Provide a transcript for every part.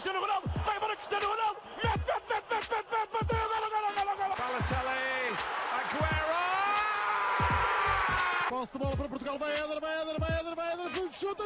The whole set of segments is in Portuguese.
Cristiano Ronaldo, vai embora Cristiano Ronaldo, mete, bateu, golo. Balotelli, Aguero! Posse de bola para Portugal, vai Éder, chuta!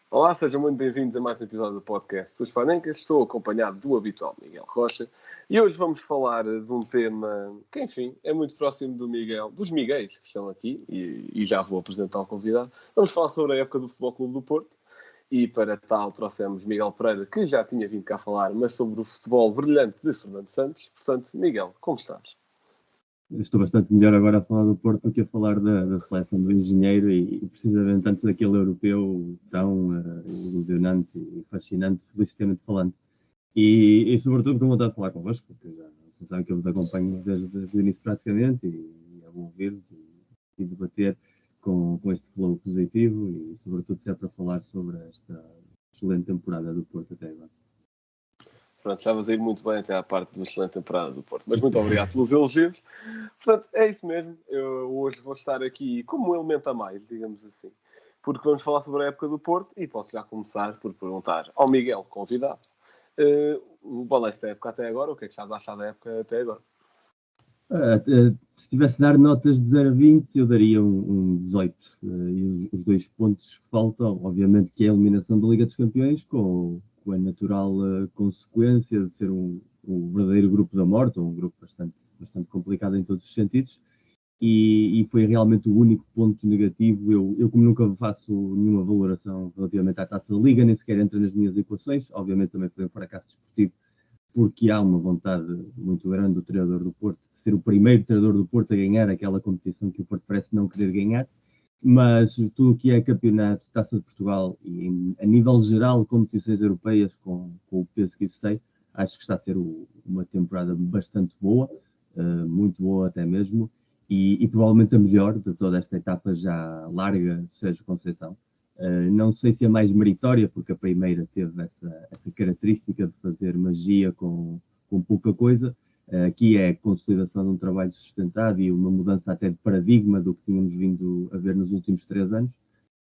Olá, sejam muito bem-vindos a mais um episódio do podcast dos Panencas. Estou acompanhado do habitual Miguel Rocha e hoje vamos falar de um tema que, enfim, é muito próximo do Miguel, dos Miguéis que estão aqui e já vou apresentar o convidado. Vamos falar sobre a época do Futebol Clube do Porto e para tal trouxemos Miguel Pereira, que já tinha vindo cá falar, mas sobre o futebol brilhante de Fernando Santos. Portanto, Miguel, como estás? Estou bastante melhor agora a falar do Porto do que a falar da seleção do Engenheiro e precisamente antes daquele europeu tão ilusionante e fascinante, futbolisticamente falando. E sobretudo com vontade de falar convosco, porque já vocês sabem que eu vos acompanho desde o início praticamente e é bom ouvir-vos e debater com este flow positivo e sobretudo se é para falar sobre esta excelente temporada do Porto até agora. Pronto, estavas a ir muito bem até à parte de uma excelente temporada do Porto. Mas muito obrigado pelos elogios. Portanto, é isso mesmo. Eu hoje vou estar aqui como um elemento a mais, digamos assim. Porque vamos falar sobre a época do Porto e posso já começar por perguntar ao Miguel, convidado, o balanço da época até agora. O que é que estás a achar da época até agora? Se tivesse de dar notas de 0 a 20, eu daria um 18. E os dois pontos que faltam, obviamente, que é a eliminação da Liga dos Campeões, com a natural consequência de ser um verdadeiro grupo da morte, ou um grupo bastante complicado em todos os sentidos, e foi realmente o único ponto negativo. Eu como nunca faço nenhuma valoração relativamente à Taça da Liga, nem sequer entra nas minhas equações, obviamente também foi um fracasso desportivo, porque há uma vontade muito grande do treinador do Porto de ser o primeiro treinador do Porto a ganhar aquela competição que o Porto parece não querer ganhar. Mas tudo o que é campeonato, Taça de Portugal e a nível geral competições europeias com o peso que isso tem, acho que está a ser uma temporada bastante boa, muito boa até mesmo, e provavelmente a melhor de toda esta etapa já larga de Sérgio Conceição. Não sei se é mais meritória, porque a primeira teve essa característica de fazer magia com pouca coisa. Aqui é a consolidação de um trabalho sustentado e uma mudança até de paradigma do que tínhamos vindo a ver nos últimos 3 anos,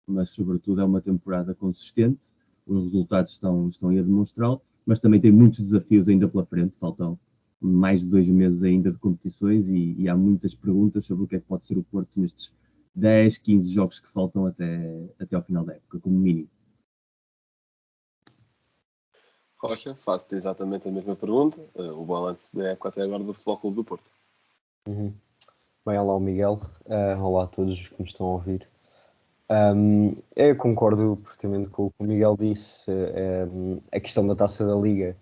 mas sobretudo é uma temporada consistente, os resultados estão aí a demonstrá-lo, mas também tem muitos desafios ainda pela frente, faltam mais de 2 meses ainda de competições e há muitas perguntas sobre o que é que pode ser o Porto nestes 10, 15 jogos que faltam até ao final da época, como mínimo. Rocha, faço-te exatamente a mesma pergunta. O balanço da época até agora do Futebol Clube do Porto. Bem, olá o Miguel, olá a todos os que me estão a ouvir. Eu concordo perfeitamente com o que o Miguel disse. A questão da Taça da Liga,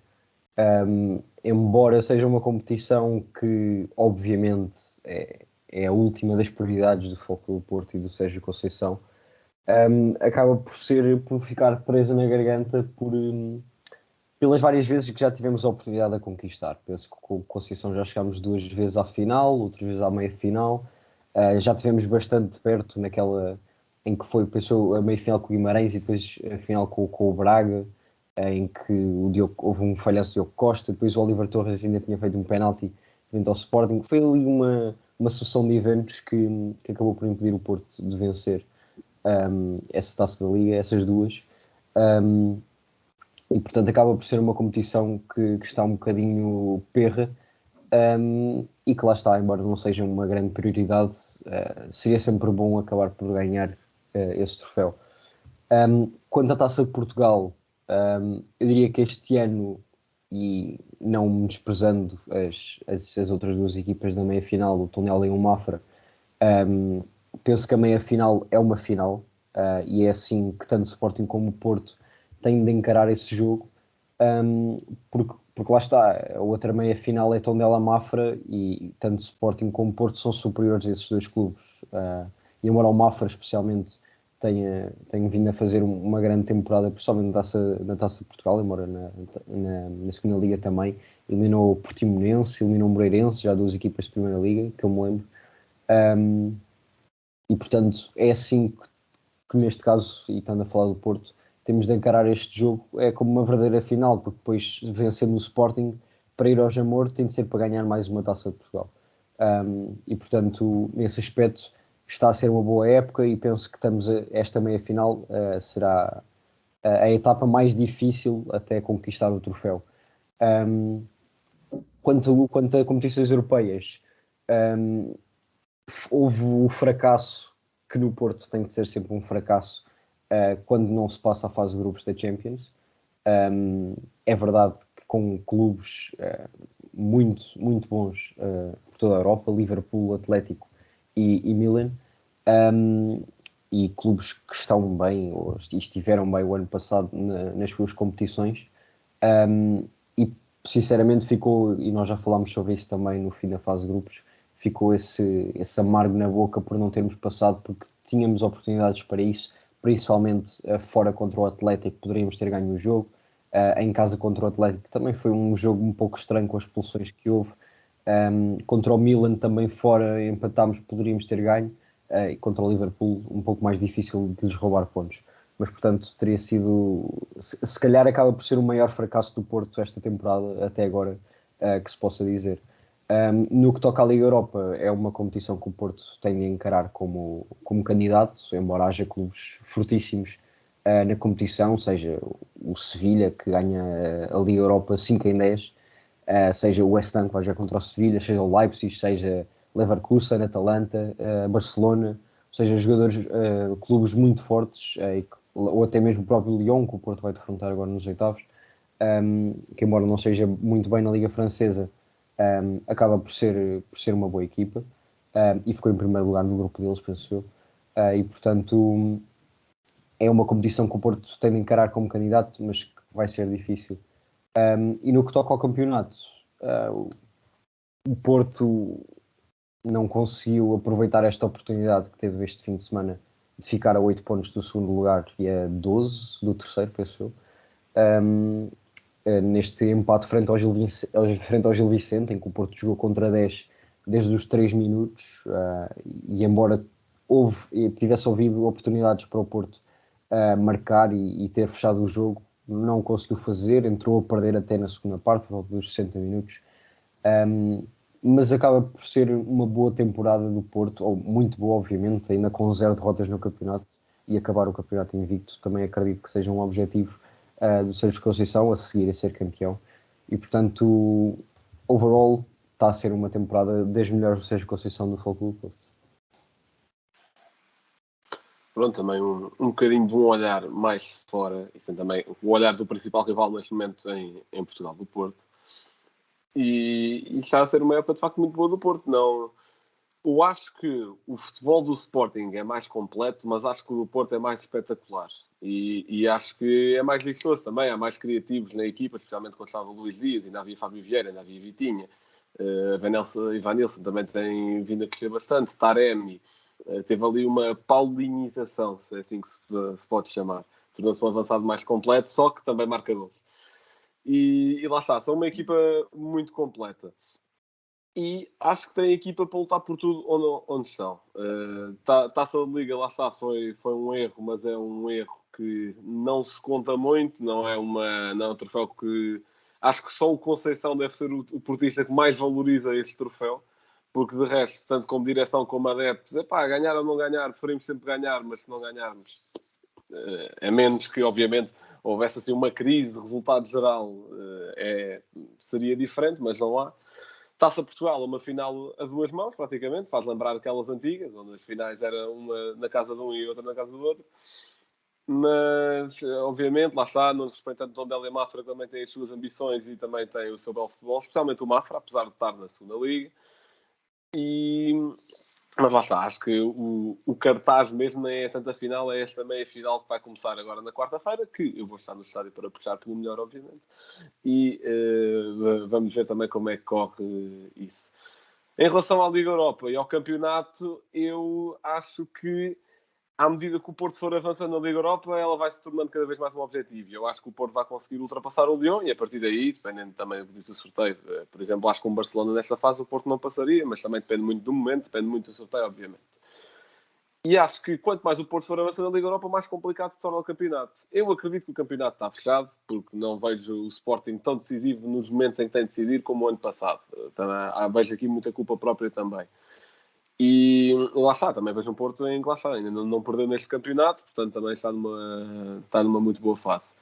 embora seja uma competição que obviamente é a última das prioridades do Futebol Clube do Porto e do Sérgio Conceição, acaba por ficar presa na garganta pelas várias vezes que já tivemos a oportunidade de conquistar. Penso que com o Conceição já chegámos 2 vezes à final, outras vezes à meia-final. Já tivemos bastante perto naquela em que foi, pensou, a meia-final com o Guimarães e depois a final com o Braga, em que houve um falhanço de Diogo Costa, depois o Oliver Torres ainda tinha feito um penalti frente ao Sporting. Foi ali uma sucessão de eventos que acabou por impedir o Porto de vencer essa Taça da Liga, essas duas. E portanto acaba por ser uma competição que está um bocadinho perra, e que lá está, embora não seja uma grande prioridade, seria sempre bom acabar por ganhar esse troféu. Quanto à Taça de Portugal, eu diria que este ano, e não desprezando as outras duas equipas da meia-final, o Tondela e o Mafra, penso que a meia-final é uma final, e é assim que tanto o Sporting como o Porto têm de encarar esse jogo, porque lá está, a outra meia-final é Tondela-Mafra e tanto Sporting como Porto são superiores a esses dois clubes, e embora o Mafra especialmente tenha vindo a fazer uma grande temporada, principalmente na Taça de Portugal, embora na segunda Liga também, eliminou o Portimonense, eliminou o Moreirense, já 2 equipas de primeira Liga, que eu me lembro, e portanto é assim que neste caso, e estando a falar do Porto, temos de encarar este jogo como uma verdadeira final, porque depois, vencendo o Sporting, para ir ao Jamor tem de ser para ganhar mais uma Taça de Portugal. E, portanto, nesse aspecto, está a ser uma boa época e penso que esta meia-final será a etapa mais difícil até conquistar o troféu. Quanto a competições europeias, houve o fracasso, que no Porto tem de ser sempre um fracasso, quando não se passa a fase de grupos da Champions. É verdade que com clubes muito, muito bons por toda a Europa, Liverpool, Atlético e Milan, e clubes que estão bem ou estiveram bem o ano passado nas suas competições, e sinceramente ficou, e nós já falámos sobre isso também no fim da fase de grupos, ficou esse amargo na boca por não termos passado, porque tínhamos oportunidades para isso, principalmente fora contra o Atlético, poderíamos ter ganho o jogo. Em casa contra o Atlético também foi um jogo um pouco estranho com as expulsões que houve. Contra o Milan também fora empatámos, poderíamos ter ganho. E contra o Liverpool um pouco mais difícil de lhes roubar pontos. Mas portanto teria sido, se calhar acaba por ser o maior fracasso do Porto esta temporada até agora, que se possa dizer. No que toca à Liga Europa, é uma competição que o Porto tem de encarar como candidato, embora haja clubes fortíssimos na competição, seja o Sevilha, que ganha a Liga Europa 5 em 10, seja o West Ham, que vai jogar contra o Sevilha, seja o Leipzig, seja Leverkusen, Atalanta, Barcelona, ou seja, jogadores, clubes muito fortes, ou até mesmo o próprio Lyon, que o Porto vai defrontar agora nos oitavos, que embora não seja muito bem na Liga Francesa, acaba por ser uma boa equipa, e ficou em primeiro lugar no grupo deles, penso eu, e portanto é uma competição que o Porto tem de encarar como candidato, mas que vai ser difícil. E no que toca ao campeonato, o Porto não conseguiu aproveitar esta oportunidade que teve este fim de semana de ficar a 8 pontos do segundo lugar e a 12 do terceiro, penso eu. Neste empate frente ao Gil Vicente, em que o Porto jogou contra 10 desde os 3 minutos, e embora tivesse havido oportunidades para o Porto marcar e ter fechado o jogo, não conseguiu fazer, entrou a perder até na segunda parte, por volta dos 60 minutos. Mas acaba por ser uma boa temporada do Porto, ou muito boa, obviamente, ainda com 0 derrotas no campeonato, e acabar o campeonato invicto também acredito que seja um objetivo do Sérgio Conceição, a seguir a ser campeão. E portanto, overall, está a ser uma temporada das melhores do Sérgio Conceição do Futebol Clube Porto. Pronto, também um bocadinho de um olhar mais fora, e também o olhar do principal rival neste momento em Portugal, do Porto. E está a ser uma época de facto muito boa do Porto. Não, eu acho que o futebol do Sporting é mais completo, mas acho que o do Porto é mais espetacular. E acho que é mais vistoso também, há mais criativos na equipa, especialmente quando estava o Luís Dias, ainda havia Fábio Vieira, ainda havia Vitinha. Ivan Nilsson também tem vindo a crescer bastante. Taremi teve ali uma paulinização, se é assim que se pode chamar. Tornou-se um avançado mais completo, só que também marca gols. E lá está, são uma equipa muito completa. E acho que tem equipa para lutar por tudo onde estão. Taça da Liga, lá está, foi um erro, mas é um erro que não se conta muito, não é um troféu que... Acho que só o Conceição deve ser o portista que mais valoriza este troféu, porque de resto, tanto como direção como adeptos, ganhar ou não ganhar, preferimos sempre ganhar, mas se não ganharmos, a menos que, obviamente, houvesse assim uma crise, resultado geral, seria diferente, mas não há. Taça Portugal, uma final a duas mãos, praticamente, faz lembrar aquelas antigas, onde as finais eram uma na casa de um e outra na casa do outro. Mas, obviamente, lá está, não respeitando Tondela e Mafra, também tem as suas ambições e também tem o seu belo futebol, especialmente o Mafra, apesar de estar na segunda Liga. Mas lá está, acho que o cartaz mesmo nem é tanto a final, é esta meia final que vai começar agora na quarta-feira, que eu vou estar no estádio para puxar pelo melhor, obviamente. E vamos ver também como é que corre isso. Em relação à Liga Europa e ao campeonato, eu acho que à medida que o Porto for avançando na Liga Europa, ela vai se tornando cada vez mais um objetivo. E eu acho que o Porto vai conseguir ultrapassar o Lyon e a partir daí, dependendo também do que diz o sorteio, por exemplo, acho que com o Barcelona nesta fase o Porto não passaria, mas também depende muito do momento, depende muito do sorteio, obviamente. E acho que quanto mais o Porto for avançando na Liga Europa, mais complicado se torna o campeonato. Eu acredito que o campeonato está fechado, porque não vejo o Sporting tão decisivo nos momentos em que tem de decidir como o ano passado. Vejo aqui muita culpa própria também. E lá está, também vejo um Porto em que lá está, ainda não perdeu neste campeonato, portanto também está numa muito boa fase.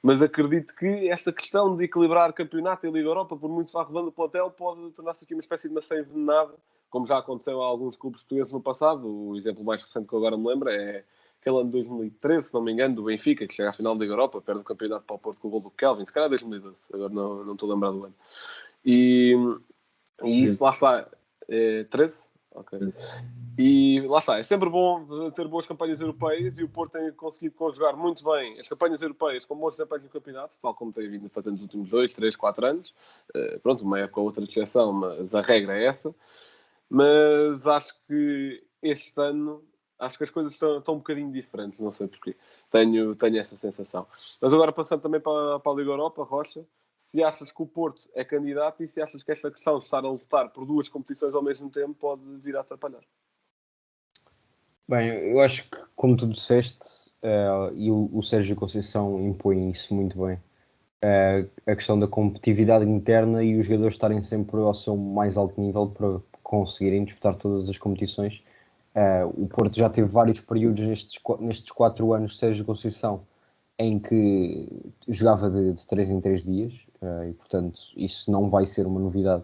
Mas acredito que esta questão de equilibrar campeonato e Liga Europa, por muito se vá rodando o plantel, pode tornar-se aqui uma espécie de maçã envenenada, como já aconteceu a alguns clubes portugueses no passado. O exemplo mais recente que eu agora me lembro é aquele ano de 2013, se não me engano, do Benfica, que chega à final da Liga Europa, perde o campeonato para o Porto com o gol do Kelvin, se calhar 2012, agora não estou a lembrar do ano. E isso, lá está, 13? Ok. E lá está, é sempre bom ter boas campanhas europeias e o Porto tem conseguido conjugar muito bem as campanhas europeias com bons desempenhos no campeonato, tal como tem vindo fazendo nos últimos 2, 3, 4 anos. Pronto, uma época ou outra de exceção, mas a regra é essa. Mas acho que este ano, acho que as coisas estão um bocadinho diferentes, não sei porquê. Tenho essa sensação. Mas agora passando também para a Liga Europa, Rocha, se achas que o Porto é candidato e se achas que esta questão de estar a lutar por duas competições ao mesmo tempo pode vir a atrapalhar. Bem, eu acho que, como tu disseste, e o Sérgio Conceição impõe isso muito bem, a questão da competitividade interna e os jogadores estarem sempre ao seu mais alto nível para conseguirem disputar todas as competições. O Porto já teve vários períodos nestes 4 anos de Sérgio Conceição em que jogava de 3 em 3 dias, e portanto isso não vai ser uma novidade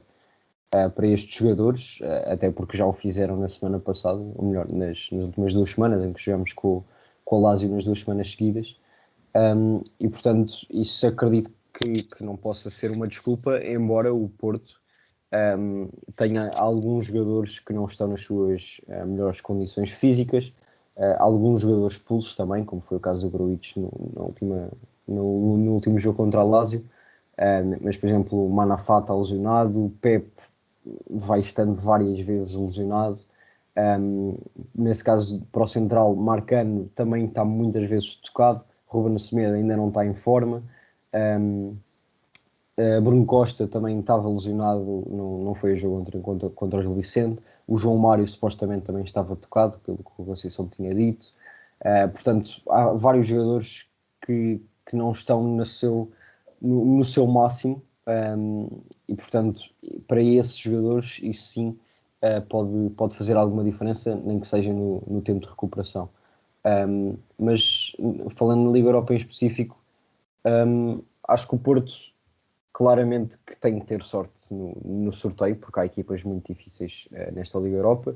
para estes jogadores, até porque já o fizeram na semana passada, ou melhor, nas últimas 2 semanas, em que jogamos com o Lazio nas 2 semanas seguidas, e portanto isso acredito que não possa ser uma desculpa, embora o Porto tenha alguns jogadores que não estão nas suas melhores condições físicas, alguns jogadores expulsos também, como foi o caso do Gruitch no último jogo contra o Lazio, mas por exemplo o Manafá está lesionado, o Pep vai estando várias vezes lesionado, nesse caso para o central Marcano também está muitas vezes tocado, Ruben Semedo ainda não está em forma, Bruno Costa também estava lesionado, não foi a jogo contra o Gil Vicente, o João Mário supostamente também estava tocado, pelo que o Conceição tinha dito, portanto há vários jogadores que não estão no seu máximo, e portanto para esses jogadores isso sim pode fazer alguma diferença, nem que seja no tempo de recuperação. Mas falando na Liga Europa em específico, acho que o Porto claramente que tem que ter sorte no sorteio, porque há equipas muito difíceis nesta Liga Europa,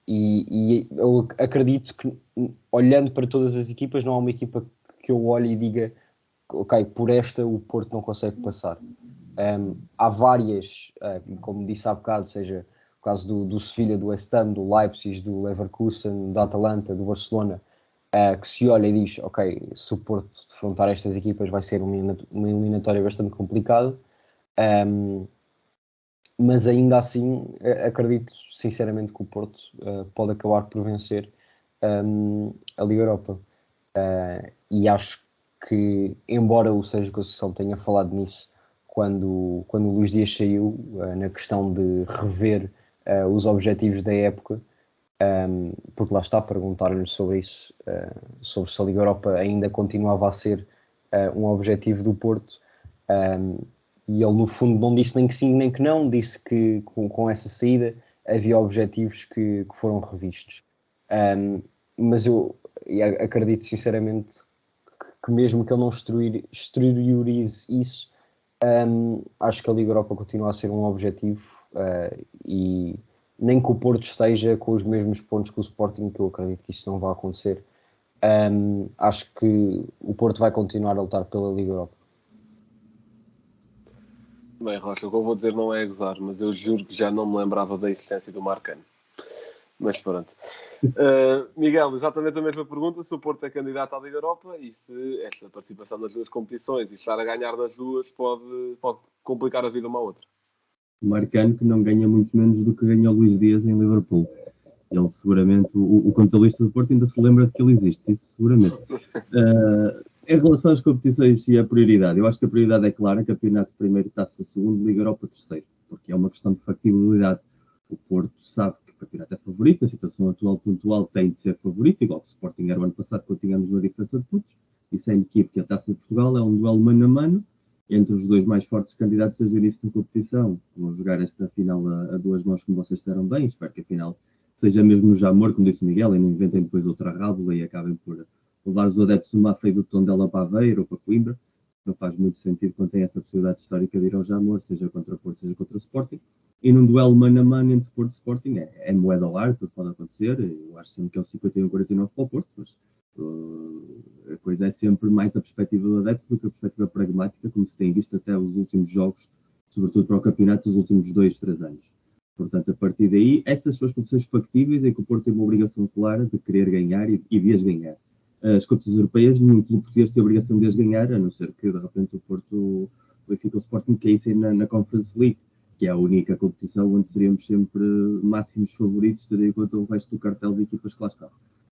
e eu acredito que, olhando para todas as equipas, não há uma equipa que eu olhe e diga ok, por esta o Porto não consegue passar. Há várias, como disse há bocado, seja o caso do Sevilha, do West Ham, do Leipzig, do Leverkusen, da Atalanta, do Barcelona, que se olha e diz, ok, se o Porto defrontar estas equipas vai ser uma eliminatória bastante complicada, mas ainda assim acredito sinceramente que o Porto pode acabar por vencer a Liga Europa, e acho que, embora o Sérgio Conceição tenha falado nisso quando o Luís Dias saiu, na questão de rever os objetivos da época, porque lá está, perguntaram-lhe sobre isso, sobre se a Liga Europa ainda continuava a ser um objetivo do Porto, e ele no fundo não disse nem que sim nem que não, disse que com essa saída havia objetivos que foram revistos, mas eu acredito sinceramente que mesmo que ele não exteriorize isso, acho que a Liga Europa continua a ser um objetivo, e nem que o Porto esteja com os mesmos pontos que o Sporting, que eu acredito que isso não vai acontecer, acho que o Porto vai continuar a lutar pela Liga Europa. Bem, Rocha, o que eu vou dizer não é gozar, mas eu juro que já não me lembrava da existência do Marcano. Mas pronto. Miguel, exatamente a mesma pergunta, se o Porto é candidato à Liga Europa e se esta participação nas duas competições e estar a ganhar nas duas pode complicar a vida uma à outra. Marcano que não ganha muito menos do que ganha o Luís Dias em Liverpool. Ele seguramente, o contabilista do Porto ainda se lembra de que ele existe, isso seguramente. Em relação às competições e a prioridade, eu acho que a prioridade é clara, campeonato primeiro, taça segundo, Liga Europa terceiro, porque é uma questão de factibilidade. O Porto sabe que o campeonato é favorito, a situação atual pontual tem de ser favorito, igual que o Sporting era o ano passado, quando tínhamos uma diferença de pontos, isso é inequívoco, que a Taça de Portugal é um duelo mano a mano, entre os dois mais fortes candidatos desde o início da competição. Vão jogar esta final a duas mãos, como vocês disseram bem. Espero que a final seja mesmo no Jamor, como disse o Miguel, e não inventem depois outra rábula e acabem por levar os adeptos do Mafra e do Tondela para Aveiro ou para Coimbra. Não faz muito sentido quando tem essa possibilidade histórica de ir ao Jamor, seja contra o Porto, seja contra o Sporting. E num duelo mano a mano entre Porto e Sporting é moeda ao ar, tudo pode acontecer. Eu acho sempre que é um 51-49 para o Porto, mas a coisa é sempre mais a perspectiva do adepto do que a perspectiva pragmática, como se tem visto até os últimos jogos, sobretudo para o campeonato dos últimos 2-3 anos. Portanto, a partir daí, essas são as competições factíveis em que o Porto tem uma obrigação clara de querer ganhar e de as ganhar. As competições europeias, nenhum clube português tem a obrigação de as ganhar, a não ser que, de repente, o Porto, o Benfica, o Sporting caíssem na Conference League, que é a única competição onde seríamos sempre máximos favoritos, tendo em conta o resto do cartel de equipas que lá estão.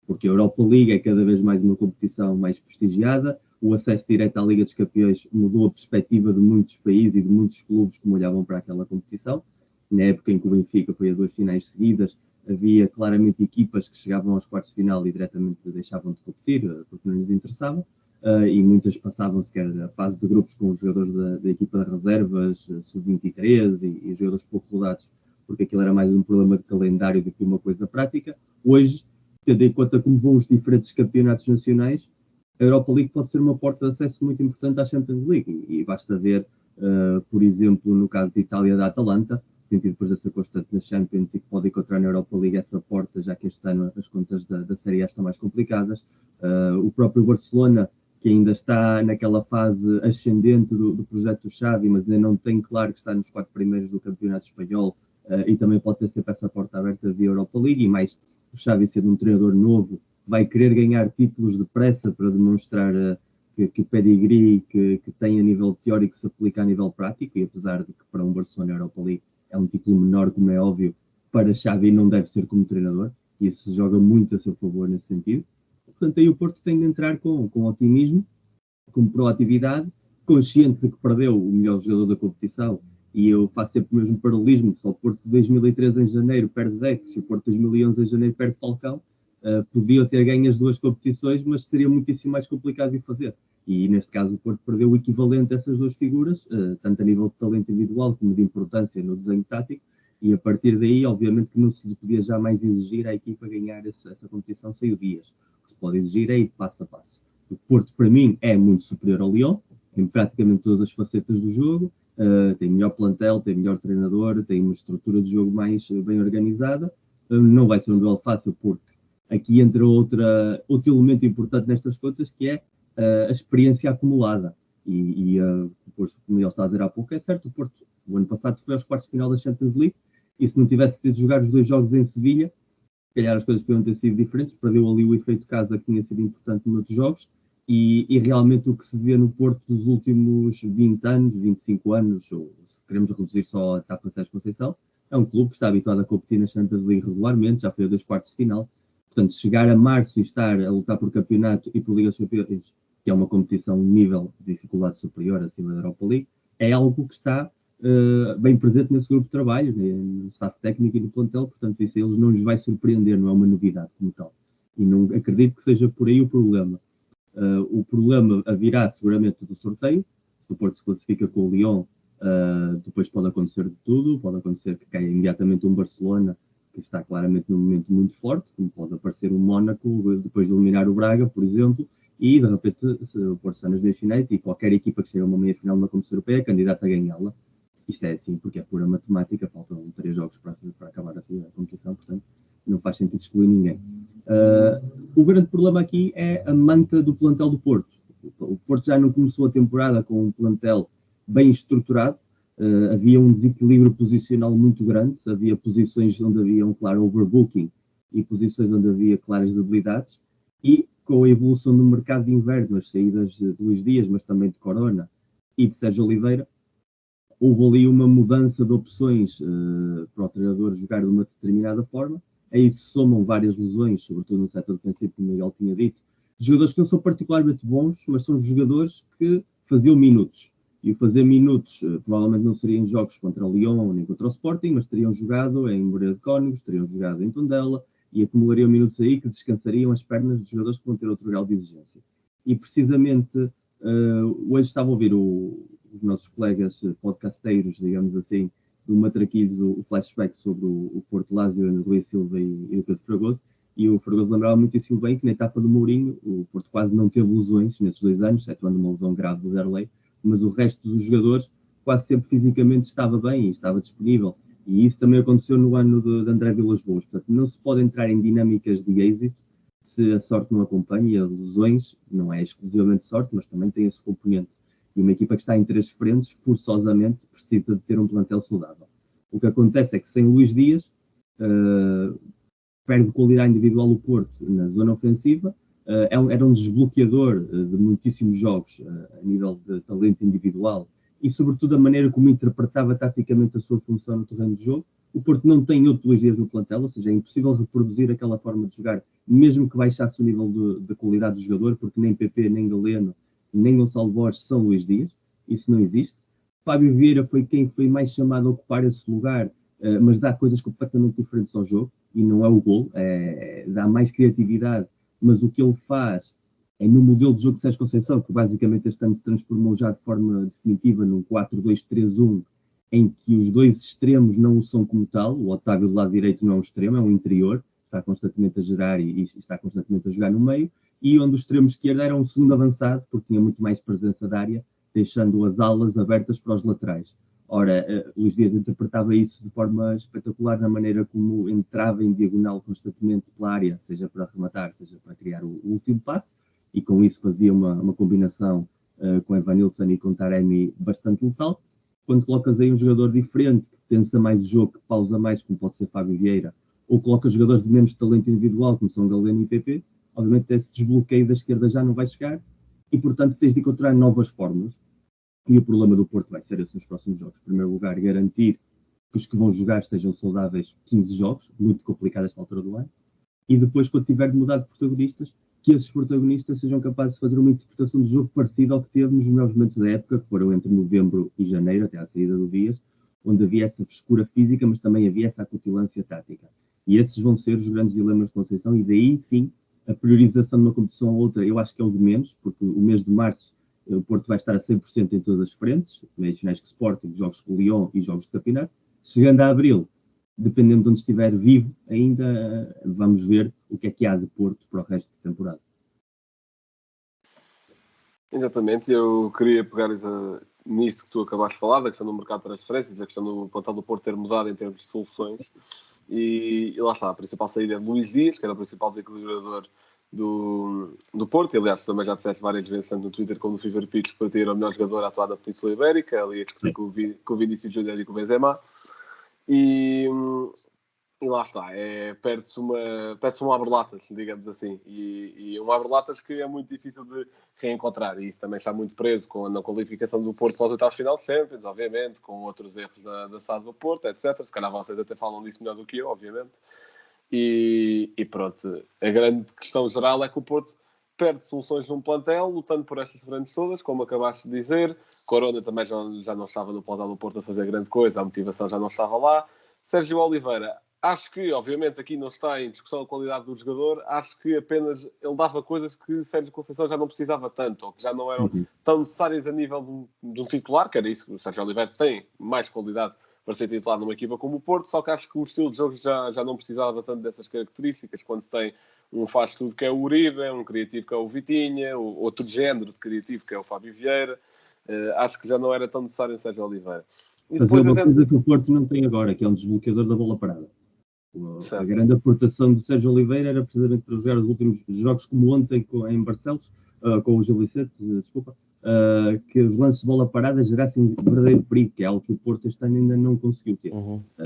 Porque a Europa League é cada vez mais uma competição mais prestigiada, o acesso direto à Liga dos Campeões mudou a perspectiva de muitos países e de muitos clubes que olhavam para aquela competição. Na época em que o Benfica foi a 2 finais seguidas, havia claramente equipas que chegavam aos quartos de final e diretamente deixavam de competir, porque não lhes interessava, e muitas passavam sequer a fase de grupos com os jogadores da equipa de reservas, sub-23 e jogadores pouco rodados, porque aquilo era mais um problema de calendário do que uma coisa prática. Hoje, tendo em conta como vão os diferentes campeonatos nacionais, a Europa League pode ser uma porta de acesso muito importante à Champions League, e basta ver, por exemplo, no caso de Itália, da Atalanta, tem tido presença constante na Champions e que pode encontrar na Europa League essa porta, já que este ano as contas da Série A estão mais complicadas. O próprio Barcelona, que ainda está naquela fase ascendente do projeto Xavi, mas ainda não tem claro que está nos 4 primeiros do Campeonato Espanhol, e também pode ter sempre essa porta aberta via Europa League, e mais o Xavi sendo um treinador novo, vai querer ganhar títulos depressa para demonstrar que o pedigree que tem a nível teórico se aplica a nível prático, e apesar de que para um Barcelona a Europa League é um título menor, como é óbvio, para Xavi não deve ser como treinador, e isso se joga muito a seu favor nesse sentido. Portanto, aí o Porto tem de entrar com otimismo, com proatividade, consciente de que perdeu o melhor jogador da competição, e eu faço sempre o mesmo paralelismo, que só o Porto de 2013 em janeiro perde Deco, se o Porto de 2011 em janeiro perde Falcão, podiam ter ganho as duas competições, mas seria muitíssimo mais complicado de fazer. E neste caso o Porto perdeu o equivalente a essas duas figuras, tanto a nível de talento individual como de importância no desenho tático, e a partir daí, obviamente, que não se lhe podia jamais exigir à equipa ganhar essa competição sem o Dias. O que se pode exigir é ir passo a passo. O Porto, para mim, é muito superior ao Lyon, em praticamente todas as facetas do jogo, tem melhor plantel, tem melhor treinador, tem uma estrutura de jogo mais bem organizada. Não vai ser um duelo fácil, porque aqui entra outro elemento importante nestas contas, que é a experiência acumulada. E depois, como ele está a dizer há pouco, é certo, o Porto, o ano passado, foi aos quartos de final da Champions League, e se não tivesse tido de jogar os 2 jogos em Sevilha, se calhar as coisas podiam ter sido diferentes, perdeu ali o efeito casa que tinha sido importante noutros jogos, e realmente o que se vê no Porto dos últimos 20 anos, 25 anos, ou se queremos reduzir só a etapa Sérgio Conceição, é um clube que está habituado a competir na Champions League regularmente, já foi a 2 quartos de final. Portanto, chegar a março e estar a lutar por campeonato e por Liga dos Campeões, que é uma competição um nível de dificuldade superior acima da Europa League, é algo que está bem presente nesse grupo de trabalho, no staff técnico e no plantel. Portanto, isso a eles não lhes vai surpreender, não é uma novidade como tal. E não acredito que seja por aí o problema. O problema virá seguramente do sorteio. Se o Porto se classifica com o Lyon, depois pode acontecer de tudo. Pode acontecer que caia imediatamente um Barcelona, que está claramente num momento muito forte, como pode aparecer um Mónaco, depois de eliminar o Braga, por exemplo, e de repente o Porto está nas meias finais, e qualquer equipa que chega a uma meia final de uma competição europeia é candidata a ganhá-la. Isto é assim, porque é pura matemática, faltam 3 jogos para acabar a competição, portanto não faz sentido excluir ninguém. O grande problema aqui é a manta do plantel do Porto. O Porto já não começou a temporada com um plantel bem estruturado. Havia um desequilíbrio posicional muito grande, havia posições onde havia um claro overbooking e posições onde havia claras debilidades, e com a evolução do mercado de inverno, as saídas de Luís Dias, mas também de Corona e de Sérgio Oliveira, houve ali uma mudança de opções para o treinador jogar de uma determinada forma. Aí se somam várias lesões, sobretudo no setor defensivo, como o Miguel tinha dito, jogadores que não são particularmente bons, mas são jogadores que faziam minutos. E o fazer minutos provavelmente não seria em jogos contra o Lyon nem contra o Sporting, mas teriam jogado em Moreira de Cónegos, teriam jogado em Tondela, e acumulariam minutos aí que descansariam as pernas dos jogadores que vão ter outro grau de exigência. E precisamente, hoje estava a ouvir o os nossos colegas podcasteiros, digamos assim, do Matraquilhos, o flashback sobre o Porto Lázio, o Luís Silva e o Pedro Fragoso, e o Fragoso lembrava muitíssimo bem que na etapa do Mourinho o Porto quase não teve lesões nesses 2 anos, excetuando uma lesão grave do Derlei, mas o resto dos jogadores quase sempre fisicamente estava bem e estava disponível. E isso também aconteceu no ano de André Vilas-Boas. Portanto, não se pode entrar em dinâmicas de êxito se a sorte não acompanha, e as lesões não é exclusivamente sorte, mas também tem esse componente. E uma equipa que está em 3 frentes, forçosamente, precisa de ter um plantel saudável. O que acontece é que sem Luís Dias, perde qualidade individual o Porto na zona ofensiva, era um desbloqueador de muitíssimos jogos a nível de talento individual e, sobretudo, a maneira como interpretava taticamente a sua função no terreno de jogo. O Porto não tem outro Luís Dias no plantel, ou seja, é impossível reproduzir aquela forma de jogar, mesmo que baixasse o nível de qualidade do jogador, porque nem PP, nem Galeno, nem Gonçalo Borges são Luís Dias. Isso não existe. Fábio Vieira foi quem foi mais chamado a ocupar esse lugar, mas dá coisas completamente diferentes ao jogo, e não é o gol, dá mais criatividade, mas o que ele faz é no modelo de jogo de Sérgio Conceição, que basicamente este ano se transformou já de forma definitiva num 4-2-3-1, em que os 2 extremos não o são como tal. O Otávio do lado direito não é um extremo, é um interior, está constantemente a gerar e está constantemente a jogar no meio, e onde o extremo esquerdo era um segundo avançado, porque tinha muito mais presença da área, deixando as alas abertas para os laterais. Ora, Luís Dias interpretava isso de forma espetacular na maneira como entrava em diagonal constantemente pela área, seja para rematar, seja para criar o último passe, e com isso fazia uma combinação com Evanilson e com Taremi bastante letal. Quando colocas aí um jogador diferente, que pensa mais o jogo, que pausa mais, como pode ser Fábio Vieira, ou colocas jogadores de menos talento individual, como são Galeno e PP, obviamente esse desbloqueio da esquerda já não vai chegar, e portanto tens de encontrar novas formas. E o problema do Porto vai ser esse nos próximos jogos. Em primeiro lugar, garantir que os que vão jogar estejam saudáveis 15 jogos, muito complicado esta altura do ano, e depois, quando tiver de mudar de protagonistas, que esses protagonistas sejam capazes de fazer uma interpretação do jogo parecida ao que teve nos melhores momentos da época, que foram entre novembro e janeiro, até à saída do Dias, onde havia essa frescura física, mas também havia essa acutilância tática. E esses vão ser os grandes dilemas de Conceição, e daí sim, a priorização de uma competição ou outra, eu acho que é o de menos, porque o mês de março o Porto vai estar a 100% em todas as frentes, meios finais que Sporting, jogos com o Lyon e jogos de campeonato. Chegando a abril, dependendo de onde estiver vivo, ainda vamos ver o que há de Porto para o resto da temporada. Exatamente, eu queria pegar nisso que tu acabaste de falar, da questão do mercado de transferências, da questão do plantel do Porto ter mudado em termos de soluções. E lá está, a principal saída é de Luís Dias, que era o principal desequilibrador do Porto, e aliás também já disseste várias vezes, tanto no Twitter como no Fever Pitch, que para ter o melhor jogador a atuar na Península Ibérica, ali a discutir com o Vinícius Júnior e com o Benzema, e lá está, perde-se um abre-latas, digamos assim, e um abre-latas que é muito difícil de reencontrar, e isso também está muito preso na qualificação do Porto para os oitavos final de Champions, obviamente, com outros erros da SAD do Porto, etc. Se calhar vocês até falam disso melhor do que eu, obviamente. E pronto, a grande questão geral é que o Porto perde soluções num plantel, lutando por estas frentes todas, como acabaste de dizer. Corona também já não estava no plantel do Porto a fazer grande coisa, a motivação já não estava lá. Sérgio Oliveira, acho que, obviamente, aqui não está em discussão a qualidade do jogador, acho que apenas ele dava coisas que Sérgio Conceição já não precisava tanto, ou que já não eram tão necessárias a nível de um titular, que era isso que o Sérgio Oliveira tem mais qualidade para ser titular numa equipa como o Porto, só que acho que o estilo de jogo já não precisava tanto dessas características, quando se tem um faz-tudo que é o Uribe, um criativo que é o Vitinha, outro género de criativo que é o Fábio Vieira, acho que já não era tão necessário o Sérgio Oliveira. E depois, uma coisa que o Porto não tem agora, que é um desbloqueador da bola parada. A grande aportação do Sérgio Oliveira era precisamente para jogar os últimos jogos, como ontem em Barcelos, com o Gil Vicente, desculpa, que os lances de bola parada gerassem verdadeiro perigo, que é algo que o Porto este ano ainda não conseguiu ter.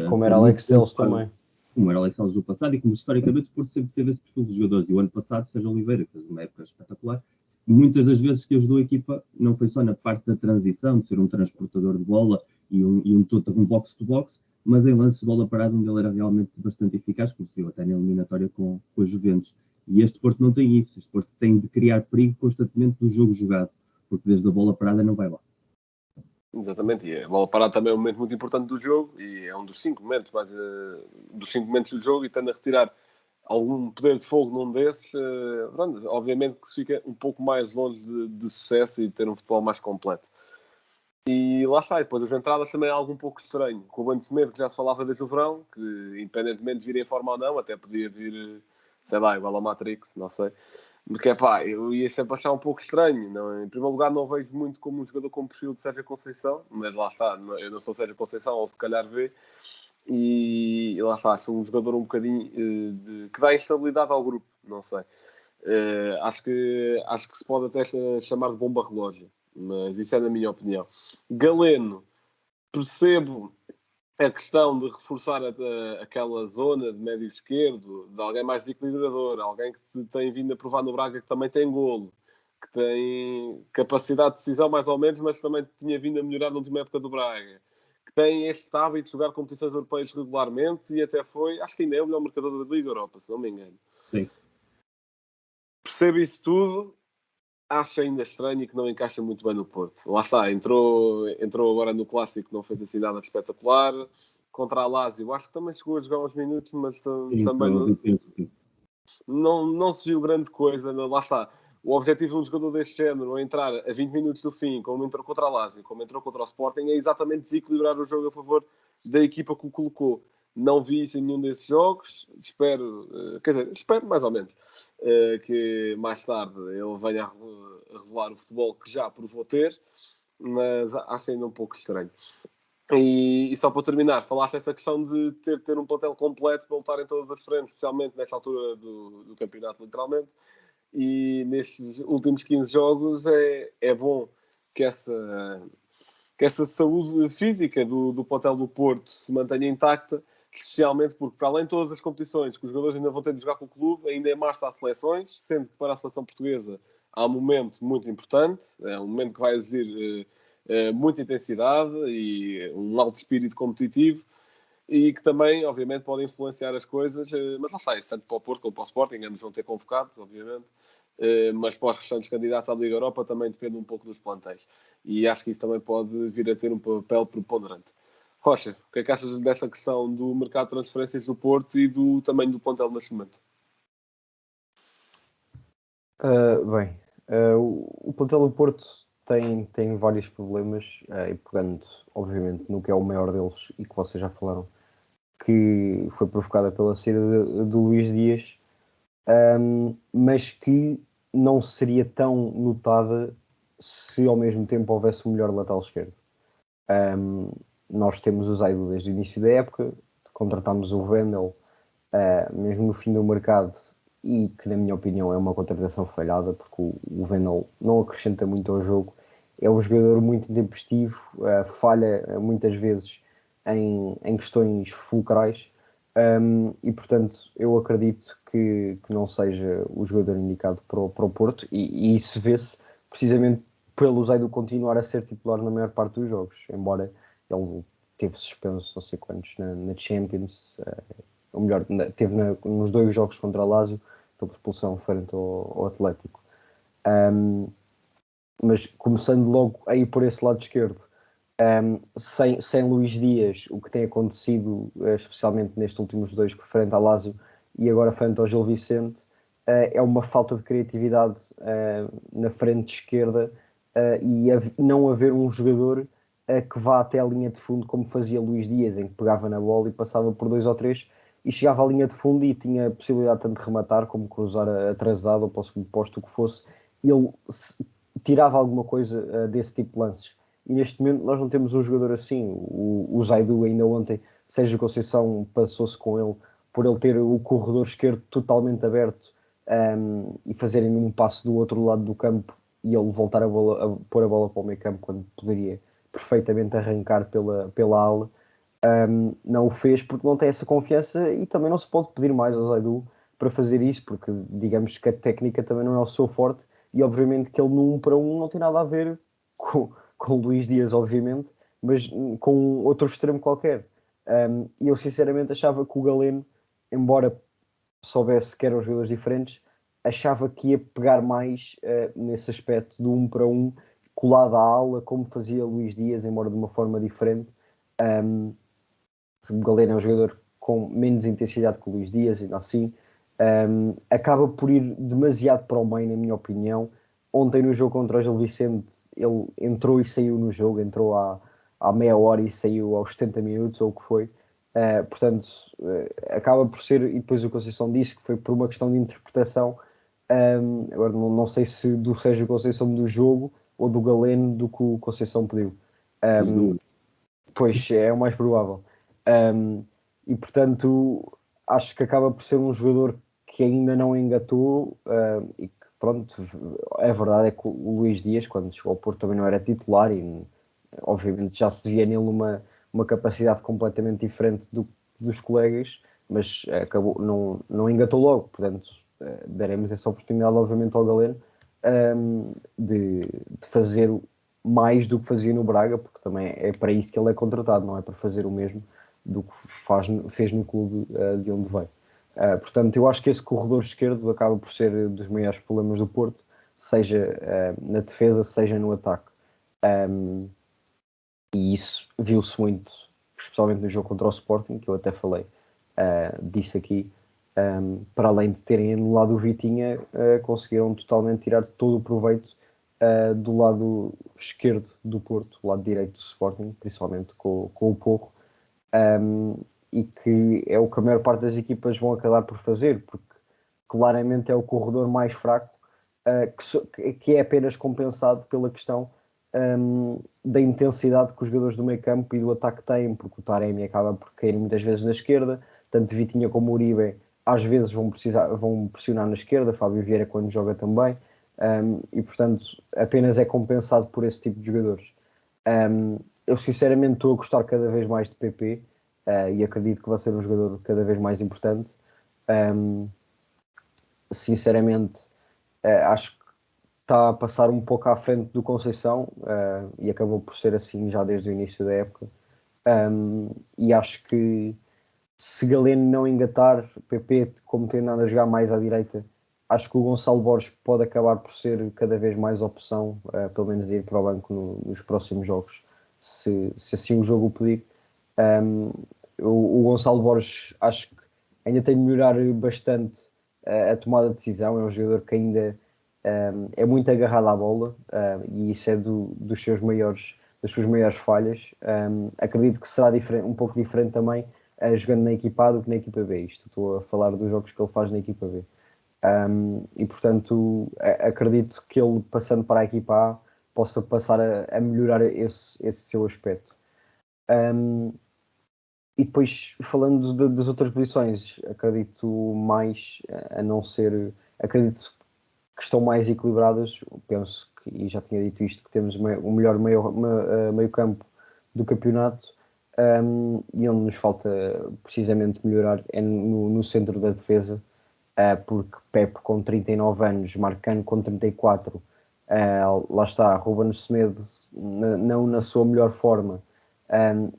Como era Alex Telles também. Como era Alex Telles do passado, e como historicamente o Porto sempre teve esse perfil de jogadores. E o ano passado, Sérgio Oliveira fez uma época espetacular. Muitas das vezes que ajudou a equipa não foi só na parte da transição, de ser um transportador de bola e um box-to-box, mas em lances de bola parada onde ele era realmente bastante eficaz, como se viu até na eliminatória com a Juventus. E este Porto não tem isso. Este Porto tem de criar perigo constantemente do jogo jogado, porque desde a bola parada não vai lá. Exatamente, e a bola parada também é um momento muito importante do jogo, e é um dos 5 momentos, dos 5 momentos do jogo, e tendo a retirar algum poder de fogo num desses, obviamente que se fica um pouco mais longe de sucesso e de ter um futebol mais completo. E lá está, e depois as entradas também é algo um pouco estranho. Com o Ruben Semedo, que já se falava desde o verão, que independentemente de vir em forma ou não, até podia vir, sei lá, igual a Matrix, não sei. Porque, eu ia sempre achar um pouco estranho. Não? Em primeiro lugar, não vejo muito como um jogador com o perfil de Sérgio Conceição, mas lá está, eu não sou Sérgio Conceição, ou se calhar vê, e lá está, acho um jogador um bocadinho que dá instabilidade ao grupo, não sei. Acho que se pode até chamar de bomba relógio, mas isso é na minha opinião. Galeno, percebo a questão de reforçar aquela zona de médio esquerdo, de alguém mais desequilibrador, alguém que tem vindo a provar no Braga que também tem golo, que tem capacidade de decisão mais ou menos, mas também tinha vindo a melhorar na última época do Braga, que tem este hábito de jogar competições europeias regularmente e até foi, acho que ainda é o melhor marcador da Liga Europa, se não me engano. Sim. Percebo isso tudo, acho ainda estranho e que não encaixa muito bem no Porto. Lá está, entrou agora no Clássico, não fez assim nada de espetacular. Contra a Lazio, acho que também chegou a jogar uns minutos, mas também não se viu grande coisa. Lá está, o objetivo de um jogador deste género, entrar a 20 minutos do fim, como entrou contra a Lazio, como entrou contra o Sporting, é exatamente desequilibrar o jogo a favor da equipa que o colocou. Não vi isso em nenhum desses jogos. Espero mais ou menos, que mais tarde ele venha a revelar o futebol que já provou ter, mas acho ainda um pouco estranho. E só para terminar, falaste essa questão de ter um plantel completo para lutar em todas as frentes, especialmente nesta altura do campeonato, literalmente. E nestes últimos 15 jogos é bom que essa saúde física do plantel do Porto se mantenha intacta, especialmente porque, para além de todas as competições que os jogadores ainda vão ter de jogar com o clube, ainda em março há seleções, sendo que para a seleção portuguesa há um momento muito importante, é um momento que vai exigir muita intensidade e um alto espírito competitivo, e que também, obviamente, pode influenciar as coisas, mas lá está, isso tanto para o Porto como para o Sporting, ambos vão ter convocados, obviamente, mas para os restantes candidatos à Liga Europa também depende um pouco dos plantéis. E acho que isso também pode vir a ter um papel preponderante. Rocha, o que é que achas dessa questão do mercado de transferências do Porto e do tamanho do plantel neste momento? O plantel do Porto tem vários problemas, e pegando, obviamente, no que é o maior deles e que vocês já falaram, que foi provocada pela saída de Luís Dias, mas que não seria tão notada se ao mesmo tempo houvesse um melhor lateral esquerdo. Nós temos o Zaidu desde o início da época, contratámos o Wendel mesmo no fim do mercado, e que na minha opinião é uma contratação falhada, porque o Wendel não acrescenta muito ao jogo, é um jogador muito intempestivo, falha muitas vezes em questões fulcrais, e portanto eu acredito que não seja o jogador indicado para o Porto, e isso vê-se precisamente pelo Zaidu continuar a ser titular na maior parte dos jogos, embora ele teve suspenso não sei quantos na Champions, ou melhor, teve nos 2 jogos contra a Lazio pela expulsão frente ao Atlético. Mas começando logo aí por esse lado esquerdo, sem Luís Dias, o que tem acontecido, especialmente nestes últimos 2, frente à Lazio e agora frente ao Gil Vicente, é uma falta de criatividade na frente esquerda, e não haver um jogador que vá até a linha de fundo como fazia Luís Dias, em que pegava na bola e passava por 2 ou 3 e chegava à linha de fundo e tinha a possibilidade tanto de rematar como cruzar atrasado ou para o segundo posto, o que fosse. Ele tirava alguma coisa desse tipo de lances. E neste momento nós não temos um jogador assim. O Zaidu ainda ontem, Sérgio Conceição passou-se com ele por ele ter o corredor esquerdo totalmente aberto, e fazerem um passo do outro lado do campo e ele voltar a pôr a bola para o meio campo quando poderia perfeitamente arrancar pela ala. Não o fez porque não tem essa confiança, e também não se pode pedir mais ao Zaidu para fazer isso, porque digamos que a técnica também não é o seu forte, e obviamente que ele no 1 para 1 não tem nada a ver com o Luís Dias, obviamente, mas com outro extremo qualquer. E eu sinceramente achava que o Galeno, embora soubesse que eram jogadores diferentes, achava que ia pegar mais nesse aspecto do 1 para 1, colado à ala, como fazia Luís Dias, embora de uma forma diferente. O Galeno é um jogador com menos intensidade que o Luís Dias, ainda assim, acaba por ir demasiado para o meio, na minha opinião, Ontem no jogo contra o Gil Vicente, ele entrou e saiu no jogo, entrou à meia hora e saiu aos 70 minutos, ou o que foi. Portanto, acaba por ser, e depois o Conceição disse que foi por uma questão de interpretação. Agora não sei se do Sérgio Conceição do jogo ou do Galeno do que o Conceição pediu. Pois é o mais provável. E portanto, acho que acaba por ser um jogador que ainda não engatou, e que pronto, é verdade é que o Luís Dias, quando chegou ao Porto, também não era titular e obviamente já se via nele uma capacidade completamente diferente dos colegas, mas acabou, não engatou logo, portanto daremos essa oportunidade obviamente ao Galeno de fazer mais do que fazia no Braga, porque também é para isso que ele é contratado, não é para fazer o mesmo do que fez no clube de onde veio. Portanto, eu acho que esse corredor esquerdo acaba por ser dos maiores problemas do Porto, seja na defesa, seja no ataque. E isso viu-se muito, especialmente no jogo contra o Sporting, que eu até falei, disse aqui. Para além de terem anulado o Vitinha, conseguiram totalmente tirar todo o proveito do lado esquerdo do Porto, do lado direito do Sporting, principalmente com o Porro. E que é o que a maior parte das equipas vão acabar por fazer, porque claramente é o corredor mais fraco, que é apenas compensado pela questão da intensidade que os jogadores do meio campo e do ataque têm, porque o Taremi acaba por cair muitas vezes na esquerda, tanto Vitinha como Uribe às vezes vão pressionar na esquerda, Fábio Vieira quando joga também, e portanto apenas é compensado por esse tipo de jogadores. Eu sinceramente estou a gostar cada vez mais de PP, e acredito que vai ser um jogador cada vez mais importante. Sinceramente, acho que está a passar um pouco à frente do Conceição, e acabou por ser assim já desde o início da época. E acho que se Galeno não engatar, PP, como tem andado a jogar mais à direita, acho que o Gonçalo Borges pode acabar por ser cada vez mais opção, pelo menos ir para o banco nos próximos jogos, se assim o jogo o pedir. O Gonçalo Borges acho que ainda tem de melhorar bastante a tomada de decisão. É um jogador que ainda é muito agarrado à bola, e isso é das suas maiores falhas. Acredito que será um pouco diferente também jogando na equipa A do que na equipa B. Isto estou a falar dos jogos que ele faz na equipa B. E portanto acredito que ele, passando para a equipa A, possa passar a melhorar esse seu aspecto. E depois, falando das outras posições, acredito mais, a não ser, acredito que estão mais equilibradas. Penso que, e já tinha dito isto, que temos o melhor meio campo do campeonato, e onde nos falta precisamente melhorar é no centro da defesa, porque Pepe com 39 anos, Marcano com 34, lá está, Ruben Semedo não na sua melhor forma,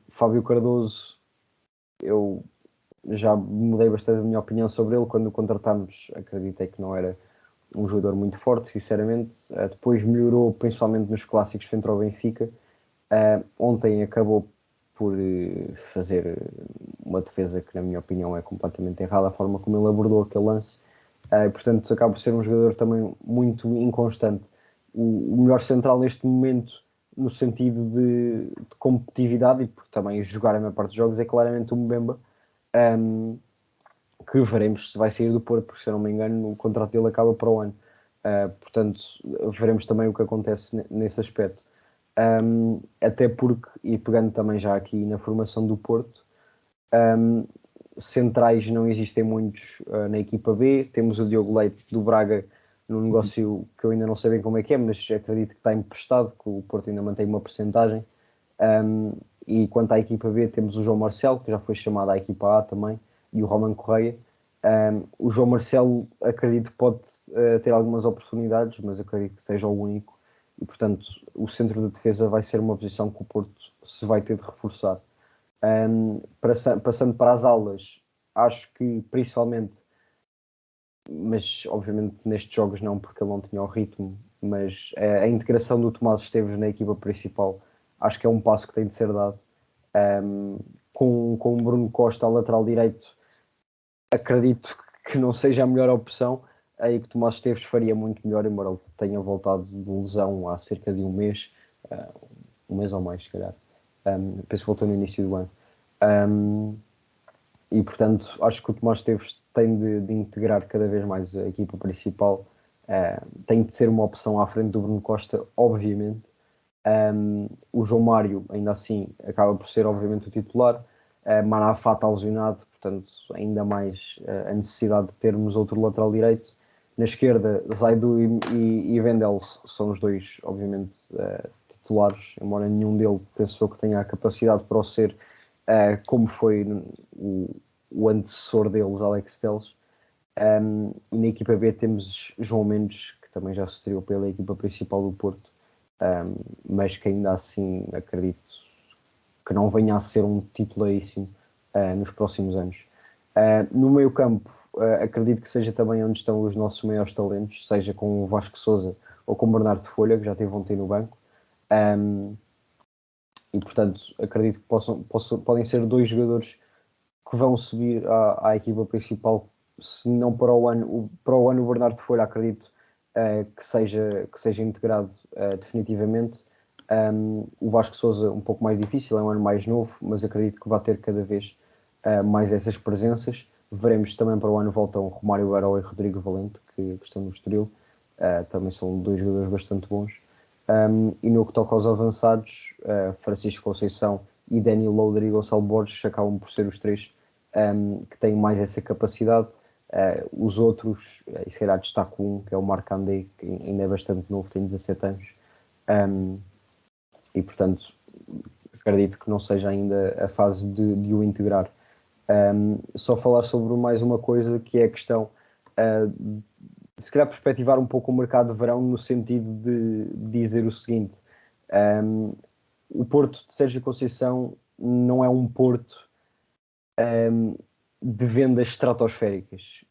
Fábio Cardoso, eu já mudei bastante a minha opinião sobre ele. Quando o contratámos, acreditei que não era um jogador muito forte, sinceramente. Depois melhorou, principalmente nos clássicos frente ao Benfica. Ontem acabou por fazer uma defesa que, na minha opinião, é completamente errada, a forma como ele abordou aquele lance. Portanto, acaba por ser um jogador também muito inconstante. O melhor central neste momento, no sentido de competitividade, e porque também jogar a maior parte dos jogos, é claramente o Mbemba, que veremos se vai sair do Porto, porque, se eu não me engano, o contrato dele acaba para o ano. Portanto, veremos também o que acontece nesse aspecto. Até porque, e pegando também já aqui na formação do Porto, centrais não existem muitos na equipa B. Temos o Diogo Leite do Braga, num negócio que eu ainda não sei bem como é que é, mas acredito que está emprestado, que o Porto ainda mantém uma percentagem. E quanto à equipa B, temos o João Marcelo, que já foi chamado à equipa A também, e o Roman Correia. O João Marcelo, acredito que pode ter algumas oportunidades, mas acredito que seja o único. E, portanto, o centro da defesa vai ser uma posição que o Porto se vai ter de reforçar. Passando para as alas, acho que principalmente, mas obviamente nestes jogos não, porque ele não tinha o ritmo, mas a integração do Tomás Esteves na equipa principal, acho que é um passo que tem de ser dado. Com o Bruno Costa ao lateral direito, acredito que não seja a melhor opção, aí que Tomás Esteves faria muito melhor, embora ele tenha voltado de lesão há cerca de um mês ou mais, se calhar. Penso que voltou no início do ano. E, portanto, acho que o Tomás Esteves tem de integrar cada vez mais a equipa principal. Tem de ser uma opção à frente do Bruno Costa, obviamente. O João Mário, ainda assim, acaba por ser, obviamente, o titular. Manafá está lesionado, portanto, ainda mais a necessidade de termos outro lateral direito. Na esquerda, Zaidu e Vendel são os dois, obviamente, titulares, embora nenhum deles, penso eu, que tenha a capacidade para o ser, como foi o antecessor deles, Alex Telles. E na equipa B temos João Mendes, que também já se estreou pela equipa principal do Porto, mas que ainda assim acredito que não venha a ser um titularíssimo nos próximos anos. No meio campo, acredito que seja também onde estão os nossos maiores talentos, seja com o Vasco Sousa ou com o Bernardo Folha, que já teve ontem no banco. E, portanto, acredito que podem ser dois jogadores que vão subir à equipa principal, se não para o ano. Para o ano, o Bernardo Folha, acredito que seja integrado definitivamente. O Vasco Sousa, um pouco mais difícil, é um ano mais novo, mas acredito que vai ter cada vez mais essas presenças. Veremos também para o ano voltam Romário Baró e Rodrigo Valente, que estão no Estoril. Também são dois jogadores bastante bons. E no que toca aos avançados, Francisco Conceição e Daniel Loader e Gonçalo Borges acabam por ser os três que têm mais essa capacidade. Os outros, e se calhar destaco um, que é o Marc Andé, que ainda é bastante novo, tem 17 anos. E, portanto, acredito que não seja ainda a fase de o integrar. Só falar sobre mais uma coisa, que é a questão se calhar perspectivar um pouco o mercado de verão, no sentido de dizer o seguinte: o Porto de Sérgio Conceição não é um Porto de vendas estratosféricas,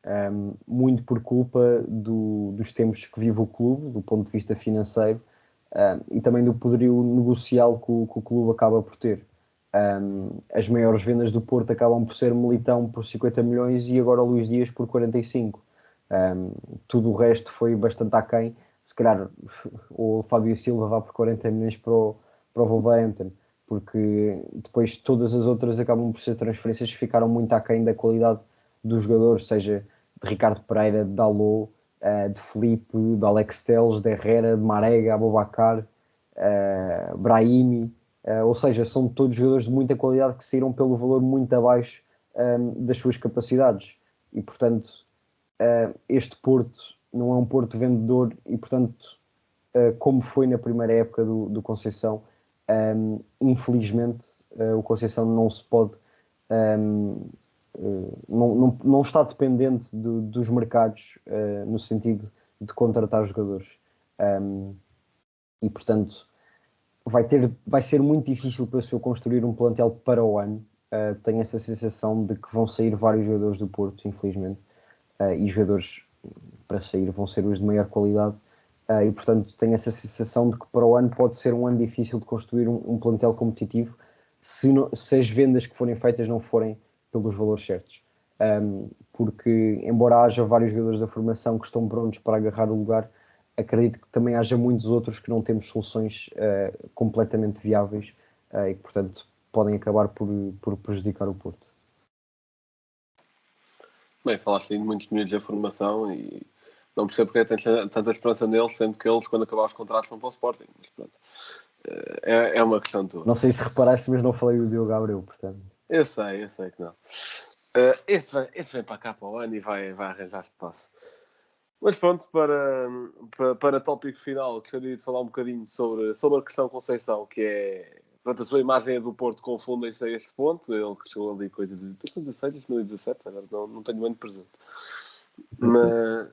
muito por culpa dos tempos que vive o clube, do ponto de vista financeiro, e também do poderio negocial que o clube acaba por ter. As maiores vendas do Porto acabam por ser Militão por 50 milhões e agora o Luís Dias por 45. Tudo o resto foi bastante aquém. Se calhar o Fábio Silva vá por 40 milhões para o Wolverhampton, porque depois todas as outras acabam por ser transferências que ficaram muito aquém da qualidade dos jogadores, seja de Ricardo Pereira, de Dalot, de Felipe, de Alex Telles, de Herrera, de Marega, Aboubakar, Brahimi, ou seja, são todos jogadores de muita qualidade que saíram pelo valor muito abaixo das suas capacidades. E, portanto, este Porto não é um Porto vendedor e, portanto, como foi na primeira época do Conceição, infelizmente o Conceição não se pode não está dependente dos mercados no sentido de contratar jogadores, e, portanto, vai ser muito difícil para o senhor construir um plantel para o ano. Tenho essa sensação de que vão sair vários jogadores do Porto, infelizmente. E jogadores para sair vão ser os de maior qualidade, e, portanto, tenho essa sensação de que para o ano pode ser um ano difícil de construir um plantel competitivo se as vendas que forem feitas não forem pelos valores certos, porque embora haja vários jogadores da formação que estão prontos para agarrar o lugar, acredito que também haja muitos outros que não temos soluções completamente viáveis, e que, portanto, podem acabar por prejudicar o Porto. Bem, falaste aí de muitos miúdos da formação e não percebo porque tens tanta esperança neles, sendo que eles, quando acabar os contratos, vão para o Sporting. Mas pronto, é uma questão tua. Não sei se reparaste, mas não falei do Diogo Gabriel, portanto. Eu sei que não. Esse vem para cá para o ano e vai arranjar espaço. Mas pronto, para tópico final, gostaria de falar um bocadinho sobre a questão Conceição, que é... Portanto, a sua imagem é do Porto, confundem-se a este ponto. Ele que chegou ali coisa de 2017, agora não tenho muito presente. Mas...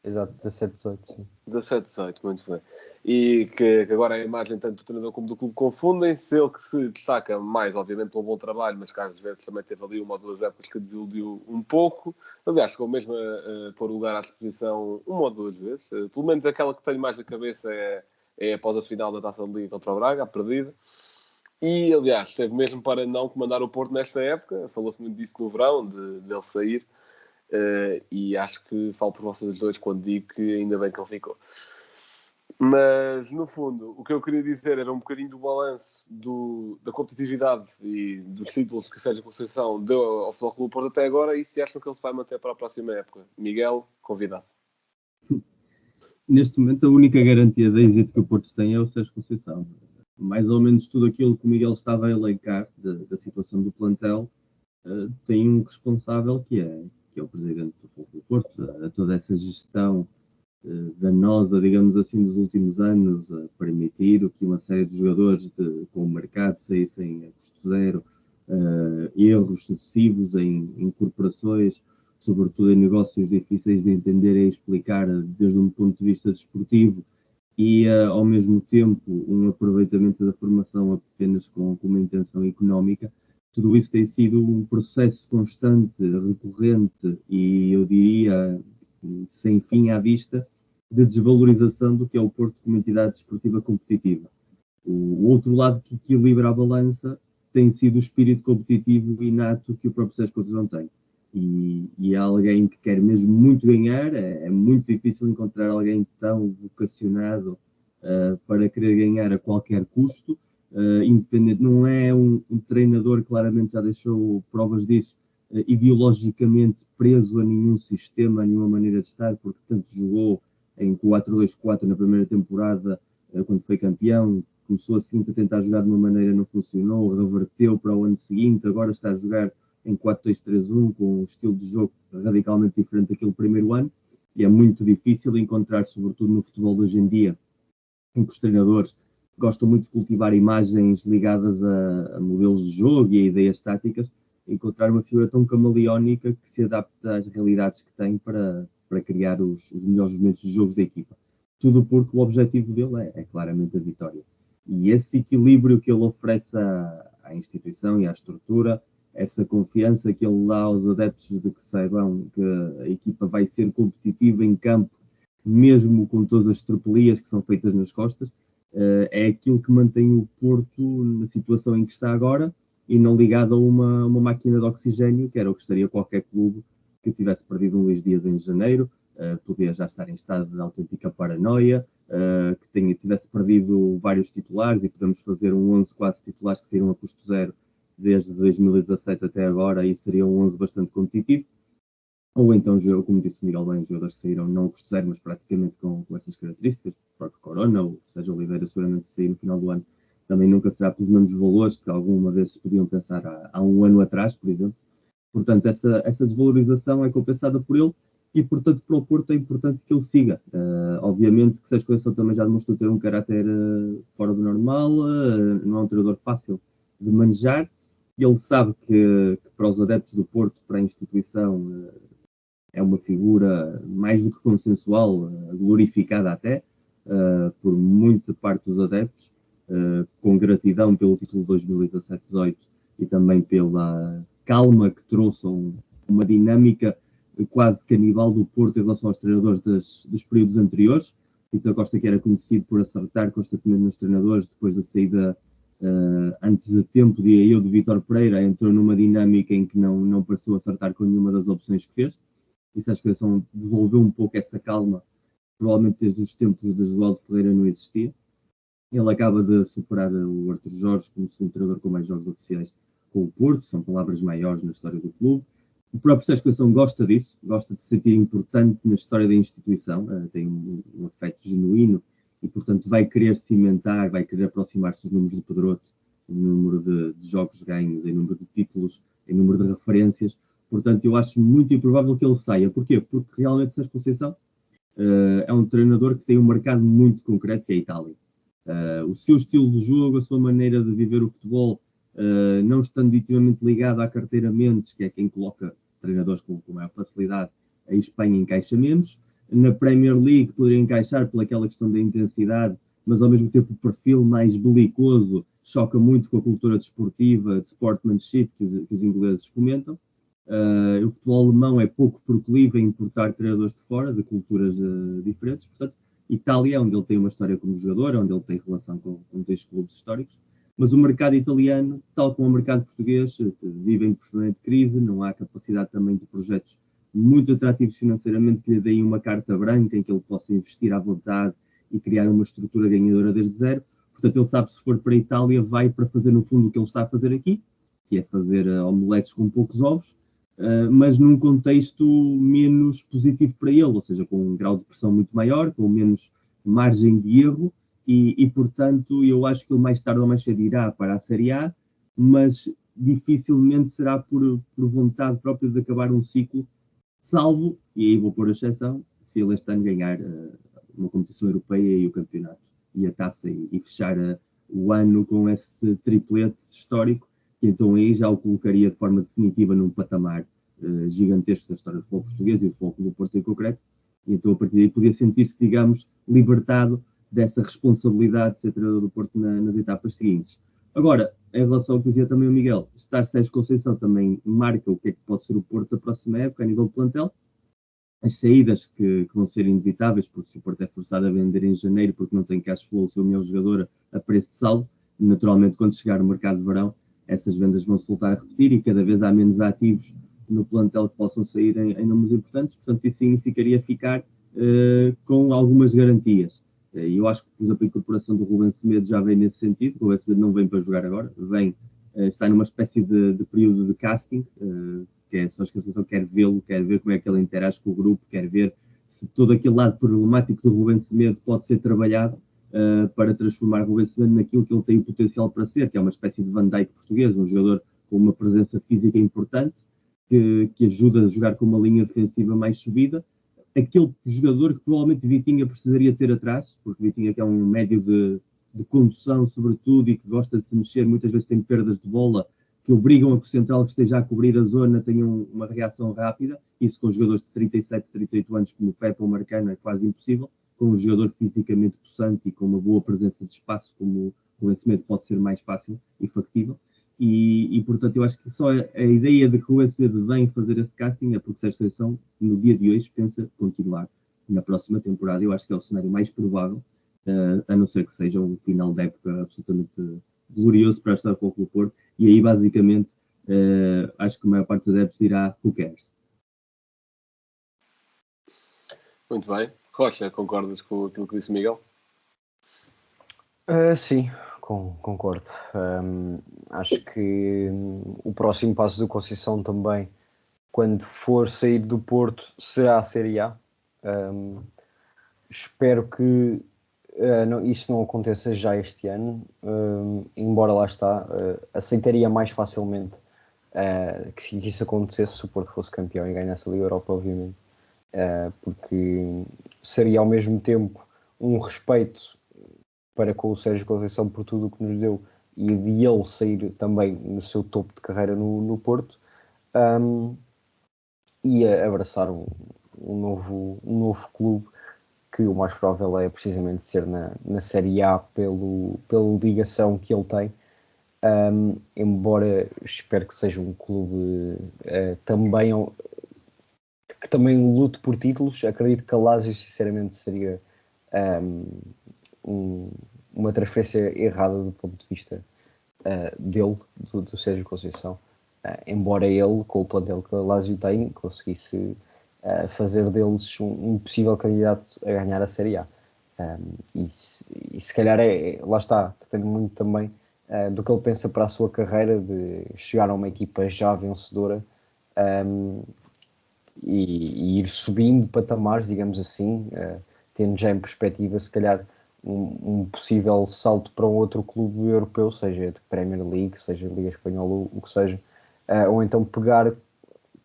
Exato, 17, 18, sim. 17, 18, muito bem. E que agora a imagem tanto do treinador como do clube confundem-se. Ele que se destaca mais, obviamente, pelo bom trabalho, mas que às vezes também teve ali uma ou duas épocas que desiludiu um pouco. Aliás, chegou mesmo a pôr o lugar à disposição uma ou duas vezes. Pelo menos aquela que tenho mais na cabeça é após a final da Taça de Liga contra o Braga, a perdida. E, aliás, teve mesmo para não comandar o Porto nesta época. Falou-se muito disso no verão, dele sair. e acho que falo por vocês dois quando digo que ainda bem que ele ficou. Mas, no fundo, o que eu queria dizer era um bocadinho do balanço da competitividade e dos títulos que o Sérgio Conceição deu ao Futebol Clube do Porto até agora e se acham que ele se vai manter para a próxima época. Miguel, convidado. Neste momento, a única garantia de êxito que o Porto tem é o Sérgio Conceição. Mais ou menos tudo aquilo que o Miguel estava a elencar da situação do plantel tem um responsável que é o presidente do Futebol Clube do Porto, a toda essa gestão danosa, digamos assim, dos últimos anos, a permitir que uma série de jogadores com o mercado saíssem a custo zero, erros sucessivos em corporações, sobretudo em negócios difíceis de entender e explicar desde um ponto de vista desportivo e, ao mesmo tempo, um aproveitamento da formação apenas com uma intenção económica. Tudo isso tem sido um processo constante, recorrente e, eu diria, sem fim à vista, de desvalorização do que é o Porto como entidade desportiva competitiva. O outro lado que equilibra a balança tem sido o espírito competitivo inato que o próprio Sérgio Conceição tem. E é alguém que quer mesmo muito ganhar, é muito difícil encontrar alguém tão vocacionado para querer ganhar a qualquer custo, independente, não é um treinador, claramente já deixou provas disso, ideologicamente preso a nenhum sistema, a nenhuma maneira de estar, porque tanto jogou em 4-2-4 na primeira temporada, quando foi campeão, começou a seguinte a tentar jogar de uma maneira, não funcionou, reverteu para o ano seguinte, agora está a jogar em 4-2-3-1 com um estilo de jogo radicalmente diferente daquele primeiro ano, e é muito difícil encontrar, sobretudo no futebol de hoje em dia, em que os treinadores gostam muito de cultivar imagens ligadas a modelos de jogo e a ideias táticas, encontrar uma figura tão camaleónica que se adapta às realidades que tem para criar os melhores momentos de jogos da equipa. Tudo porque o objetivo dele é claramente a vitória. E esse equilíbrio que ele oferece à instituição e à estrutura, essa confiança que ele dá aos adeptos de que saibam que a equipa vai ser competitiva em campo, mesmo com todas as tropelias que são feitas nas costas, é aquilo que mantém o Porto na situação em que está agora e não ligado a uma máquina de oxigênio, que era o que estaria qualquer clube que tivesse perdido um Luís Dias em janeiro, podia já estar em estado de autêntica paranoia, que tivesse perdido vários titulares, e podemos fazer um 11 quase titulares que saíram a custo zero desde 2017 até agora, e seria um 11 bastante competitivo. Ou então, como disse o Miguel bem, jogadores que saíram não a custo zero, mas praticamente com essas características, o próprio Corona, ou seja, Oliveira, seguramente se sair no final do ano, também nunca será pelos mesmos valores que alguma vez se podiam pensar há um ano atrás, por exemplo. Portanto, essa desvalorização é compensada por ele e, portanto, para o Porto é importante que ele siga. Obviamente que Sérgio Conceição também já demonstrou ter um caráter fora do normal, não é um treinador fácil de manejar. Ele sabe que para os adeptos do Porto, para a instituição, é uma figura mais do que consensual, glorificada até, por muita parte dos adeptos, com gratidão pelo título de 2017-18 e também pela calma que trouxe uma dinâmica quase canibal do Porto em relação aos treinadores dos períodos anteriores. Vítor Costa, que era conhecido por acertar constantemente nos treinadores, depois da saída antes de tempo, diria eu, de Vítor Pereira, entrou numa dinâmica em que não pareceu acertar com nenhuma das opções que fez. E se a Conceição devolveu um pouco essa calma, provavelmente desde os tempos de Josualdo Ferreira não existia. Ele acaba de superar o Arthur Jorge como segundo treinador com mais jogos oficiais com o Porto, são palavras maiores na história do clube. O próprio Sérgio Conceição gosta disso, gosta de se sentir importante na história da instituição, tem um afeto genuíno e, portanto, vai querer cimentar, vai querer aproximar-se dos números do Pedroto, em número de jogos ganhos, em número de títulos, em número de referências. Portanto, eu acho muito improvável que ele saia. Porquê? Porque realmente Sérgio Conceição é um treinador que tem um mercado muito concreto, que é a Itália. O seu estilo de jogo, a sua maneira de viver o futebol, não estando intimamente ligado à carteira Mendes, que é quem coloca treinadores com maior facilidade, a Espanha encaixa menos. Na Premier League poderia encaixar pelaquela questão da intensidade, mas ao mesmo tempo o perfil mais belicoso choca muito com a cultura desportiva, de sportsmanship que os ingleses fomentam. O futebol alemão é pouco proclive a importar treinadores de fora, de culturas diferentes. Portanto, Itália, onde ele tem uma história como jogador, onde ele tem relação com dois clubes históricos, mas o mercado italiano, tal como o mercado português, vive em permanente crise, não há capacidade também de projetos muito atrativos financeiramente, que lhe deem uma carta branca em que ele possa investir à vontade e criar uma estrutura ganhadora desde zero. Portanto, ele sabe que se for para a Itália, vai para fazer no fundo o que ele está a fazer aqui, que é fazer omeletes com poucos ovos, mas num contexto menos positivo para ele, ou seja, com um grau de pressão muito maior, com menos margem de erro, e portanto, eu acho que ele mais tarde ou mais cedo irá para a Série A, mas dificilmente será por vontade própria de acabar um ciclo, salvo, e aí vou pôr a exceção, se ele este ano ganhar uma competição europeia e o campeonato e a taça e fechar o ano com esse triplete histórico, que então aí já o colocaria de forma definitiva num patamar gigantesco da história do futebol português e do futebol do Porto em concreto, e então a partir daí podia sentir-se, digamos, libertado dessa responsabilidade de ser treinador do Porto nas etapas seguintes. Agora, em relação ao que dizia também o Miguel, estar Sérgio Conceição também marca o que é que pode ser o Porto da próxima época a nível de plantel. As saídas que vão ser inevitáveis, porque se o Porto é forçado a vender em janeiro porque não tem cash flow o seu melhor jogador a preço de saldo, naturalmente quando chegar o mercado de verão, essas vendas vão se voltar a repetir e cada vez há menos ativos no plantel que possam sair em números importantes, portanto isso significaria ficar com algumas garantias. E eu acho que, por exemplo, a incorporação do Rubén Semedo já vem nesse sentido. O Rubén Semedo não vem para jogar agora, está numa espécie de período de casting, que é só a Conceição quer vê-lo, quer ver como é que ele interage com o grupo, quer ver se todo aquele lado problemático do Rubén Semedo pode ser trabalhado para transformar o Rubén Semedo naquilo que ele tem o potencial para ser, que é uma espécie de Van Dijk português, um jogador com uma presença física importante, que ajuda a jogar com uma linha defensiva mais subida, aquele jogador que provavelmente Vitinha precisaria ter atrás, porque Vitinha que é um médio de condução sobretudo e que gosta de se mexer, muitas vezes tem perdas de bola que obrigam a que o central que esteja a cobrir a zona tenha uma reação rápida. Isso com jogadores de 37, 38 anos como o Pepe ou o Marcano é quase impossível. Com um jogador fisicamente possante e com uma boa presença de espaço como o vencimento pode ser mais fácil e factível. E portanto eu acho que só a ideia de que o Semedo vem fazer esse casting é porque Sérgio Conceição no dia de hoje pensa continuar na próxima temporada. Eu acho que é o cenário mais provável, a não ser que seja um final de época absolutamente glorioso para a história do Clube Porto, e aí basicamente acho que a maior parte dos adeptos dirá who cares. Muito bem. Rocha, concordas com aquilo que disse o Miguel? Sim, concordo. Acho que o próximo passo do Conceição também, quando for sair do Porto, será a Série A. Espero que isso não aconteça já este ano, embora lá está, aceitaria mais facilmente que isso acontecesse se o Porto fosse campeão e ganhasse a Liga Europa, obviamente, porque seria ao mesmo tempo um respeito para com o Sérgio Conceição por tudo o que nos deu e de ele sair também no seu topo de carreira no Porto, e abraçar um novo clube, que o mais provável é precisamente ser na Série A pela ligação que ele tem, embora espero que seja um clube que também lute por títulos. Acredito que a Lazio sinceramente seria uma transferência errada do ponto de vista dele, do Sérgio Conceição, embora ele, com o plantel que a Lazio tem, conseguisse fazer deles um possível candidato a ganhar a Série A. E se calhar lá está, depende muito também do que ele pensa para a sua carreira, de chegar a uma equipa já vencedora e ir subindo patamares, digamos assim, tendo já em perspectiva se calhar um possível salto para um outro clube europeu, seja de Premier League, seja Liga Espanhola, o que seja, ou então pegar,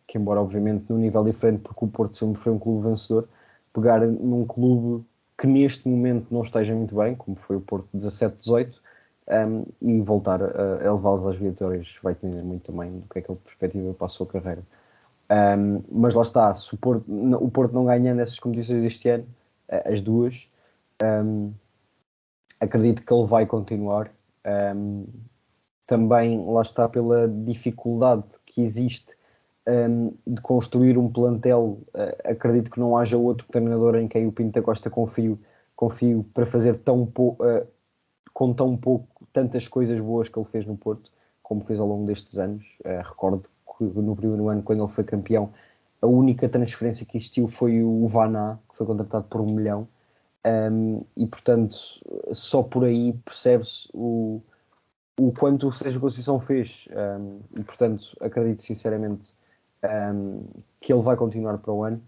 que embora obviamente num nível diferente, porque o Porto sempre foi um clube vencedor, pegar num clube que neste momento não esteja muito bem, como foi o Porto 17-18, e voltar a levá-los às vitórias. Vai depender muito também do que é a perspectiva para a sua carreira. Mas lá está, se o Porto não ganhando essas competições este ano, as duas, acredito que ele vai continuar. Também lá está pela dificuldade que existe de construir um plantel. Acredito que não haja outro treinador em quem o Pinto da Costa confio para fazer com tão pouco tantas coisas boas que ele fez no Porto, como fez ao longo destes anos. Recordo que no primeiro ano, quando ele foi campeão, a única transferência que existiu foi o Vaná, que foi contratado por 1 milhão, e portanto só por aí percebe-se o quanto o Sérgio Conceição fez, e portanto acredito sinceramente que ele vai continuar para o ano,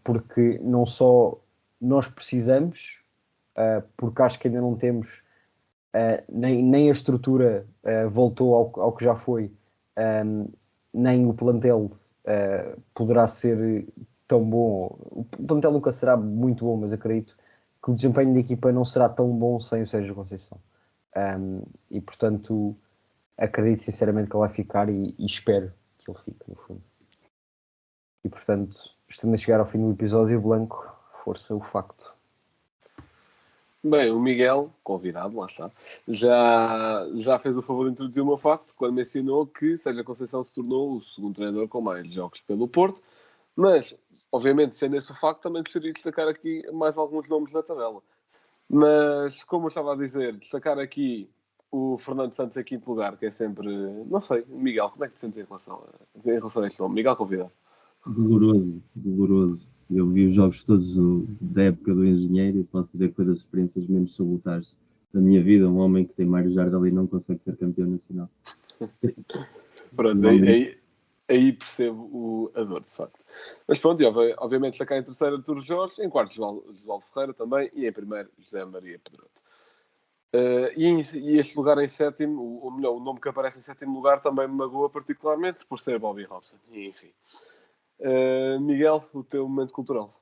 porque não só nós precisamos, porque acho que ainda não temos nem a estrutura voltou ao que já foi, nem o plantel poderá ser tão bom. O plantel nunca será muito bom, mas acredito que o desempenho da equipa não será tão bom sem o Sérgio Conceição. E portanto acredito sinceramente que ele vai ficar e espero que ele fique no fundo. E portanto, estando a chegar ao fim do episódio, Blanco, força o facto. Bem, o Miguel, convidado, lá está, já fez o favor de introduzir o meu facto quando mencionou que Sérgio Conceição se tornou o segundo treinador com mais jogos pelo Porto, mas, obviamente, sendo esse o facto, também gostaria de destacar aqui mais alguns nomes da tabela. Mas, como eu estava a dizer, destacar aqui o Fernando Santos em quinto lugar, que é sempre, não sei, Miguel, como é que te sentes em relação a este nome? Miguel, convidado. Doloroso. Eu vi os jogos todos da época do Engenheiro e posso dizer que foi das experiências menos salutares da minha vida. Um homem que tem Mário Jardel e não consegue ser campeão nacional. Pronto, aí percebo a dor, de facto. Mas pronto, e obviamente destacar em terceiro Artur Jorge, em quarto Josualdo Ferreira também e em primeiro José Maria Pedroto. E este lugar em sétimo, o nome que aparece em sétimo lugar também me magoa particularmente por ser Bobby Robson. E enfim. Miguel, o teu momento cultural.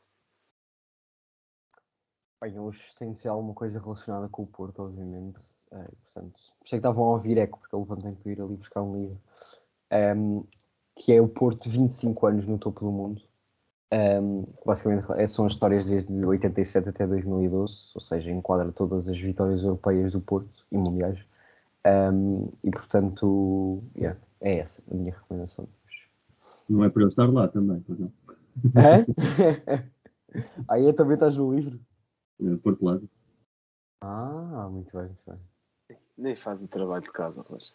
Bem, hoje tem de ser alguma coisa relacionada com o Porto, obviamente. Portanto, sei que estavam a ouvir eco, porque eu levantei para ir ali buscar um livro. Que é o Porto 25 anos no topo do mundo. Basicamente são as histórias desde 87 até 2012, ou seja, enquadra todas as vitórias europeias do Porto e mundiais. E portanto, é essa a minha recomendação. Não é para eu estar lá também, pois não? Aí também estás no livro? Porto Lado. Muito bem, muito bem. Nem faz o trabalho de casa, Rocha.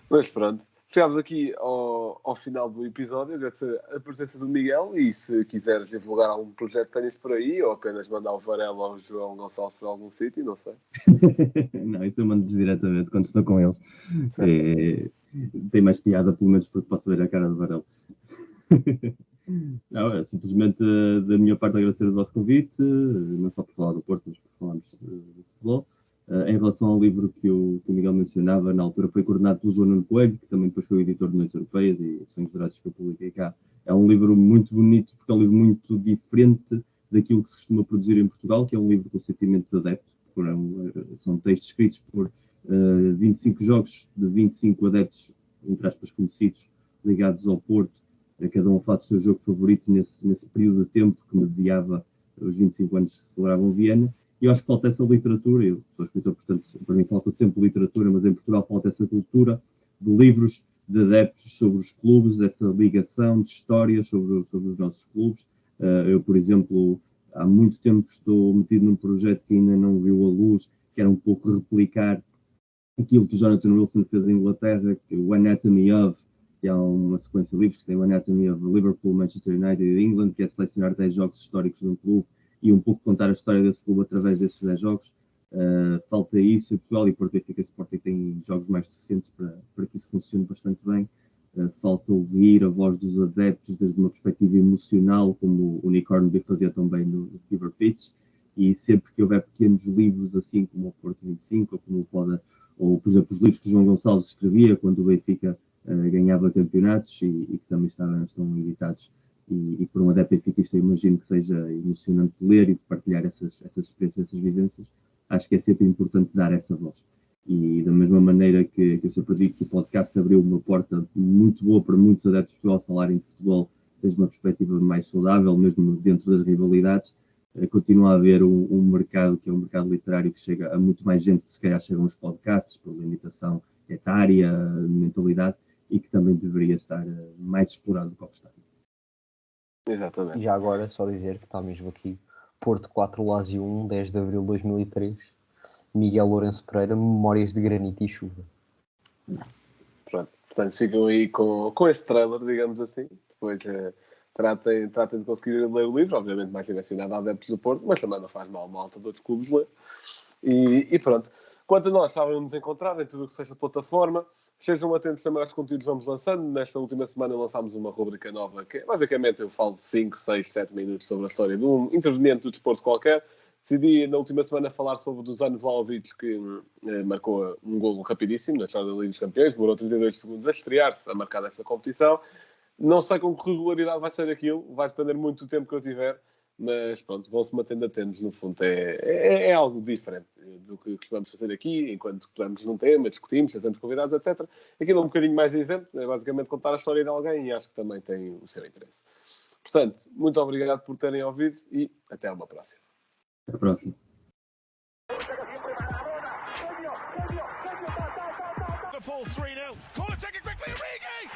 Mas pronto, chegamos aqui ao final do episódio. Agradecer a presença do Miguel e se quiseres divulgar algum projeto que tenhas por aí ou apenas mandar o Varela ou o João Gonçalves para algum sítio, não sei. Não, isso eu mando-lhes diretamente quando estou com eles. Tem mais piada, pelo menos, porque posso ver a cara do Varela. Não, é simplesmente da minha parte agradecer o vosso convite, não só por falar do Porto, mas por falarmos de futebol. Em relação ao livro que o Miguel mencionava, na altura foi coordenado pelo João Nuno Coelho, que também depois foi o editor de Noites Europeias e Sonhos Dourados que eu publiquei cá. É um livro muito bonito, porque é um livro muito diferente daquilo que se costuma produzir em Portugal, que é um livro com sentimento de adepto. São textos escritos por 25 jogos de 25 adeptos, entre aspas, conhecidos, ligados ao Porto. Cada um a falar do seu jogo favorito nesse período de tempo que mediava os 25 anos que se celebravam Viena. E eu acho que falta essa literatura. Eu sou escritor, portanto, para mim falta sempre literatura, mas em Portugal falta essa cultura de livros de adeptos sobre os clubes, dessa ligação de histórias sobre os nossos clubes. Eu, por exemplo, há muito tempo estou metido num projeto que ainda não viu a luz, que era um pouco replicar aquilo que Jonathan Wilson fez em Inglaterra, que o Anatomy of, que é uma sequência de livros que tem o Anatomy of Liverpool, Manchester United e England, que é selecionar 10 jogos históricos de um clube e um pouco contar a história desse clube através desses 10 jogos. Falta isso em Portugal e Porto Benfica Sporting tem jogos mais suficientes para que isso funcione bastante bem. Falta ouvir a voz dos adeptos desde uma perspectiva emocional, como o Nick Hornby fazia também no Fever Pitch, e sempre que houver pequenos livros assim como o Porto 25, ou por exemplo os livros que o João Gonçalves escrevia quando o Benfica ganhava campeonatos e que também estão editados e por um adepto benfiquista eu imagino que seja emocionante de ler e de partilhar essas experiências, essas vivências. Acho que é sempre importante dar essa voz. E da mesma maneira que eu sempre digo que o podcast abriu uma porta muito boa para muitos adeptos de futebol falarem de futebol desde uma perspectiva mais saudável, mesmo dentro das rivalidades, continua a haver um mercado que é um mercado literário que chega a muito mais gente que se calhar chegam aos podcasts por limitação etária, mentalidade, e que também deveria estar mais explorado do que está. Exatamente. E já agora, só dizer que está mesmo aqui, Porto 4, Lazio 1, 10 de abril de 2003, Miguel Lourenço Pereira, Memórias de Granito e Chuva. Pronto. Portanto, ficam aí com esse trailer, digamos assim. depois tratem de conseguir ler o livro, obviamente mais direcionado a adeptos do Porto, mas também não faz mal malta de outros clubes ler. E pronto. Quanto a nós, sabem nos encontrar em tudo o que seja plataforma. Estejam atentos também aos conteúdos que vamos lançando. Nesta última semana lançámos uma rubrica nova que basicamente eu falo 5, 6, 7 minutos sobre a história de um interveniente do desporto qualquer. Decidi na última semana falar sobre o Dusan Vlahovic, que marcou um golo rapidíssimo na história da Liga dos Campeões, demorou 32 segundos a estrear-se, a marcar essa competição. Não sei com que regularidade vai ser aquilo, vai depender muito do tempo que eu tiver, mas pronto, vão-se mantendo atentos, no fundo. É algo diferente do que costumamos fazer aqui, enquanto pegamos num tema, discutimos, trazemos convidados, etc. Aquilo é um bocadinho mais exemplo, é basicamente contar a história de alguém e acho que também tem o seu interesse. Portanto, muito obrigado por terem ouvido e até uma próxima. Até a próxima. Liverpool 3-0. Corner taken quickly, Origi!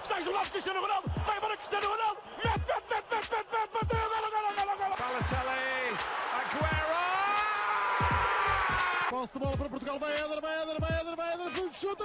Está isolado Cristiano Ronaldo. Vai embora Cristiano Ronaldo. Mete. Bateu. Golo. Balotelli, Aguero! Posse de bola para Portugal. Vai Éder. Chuta.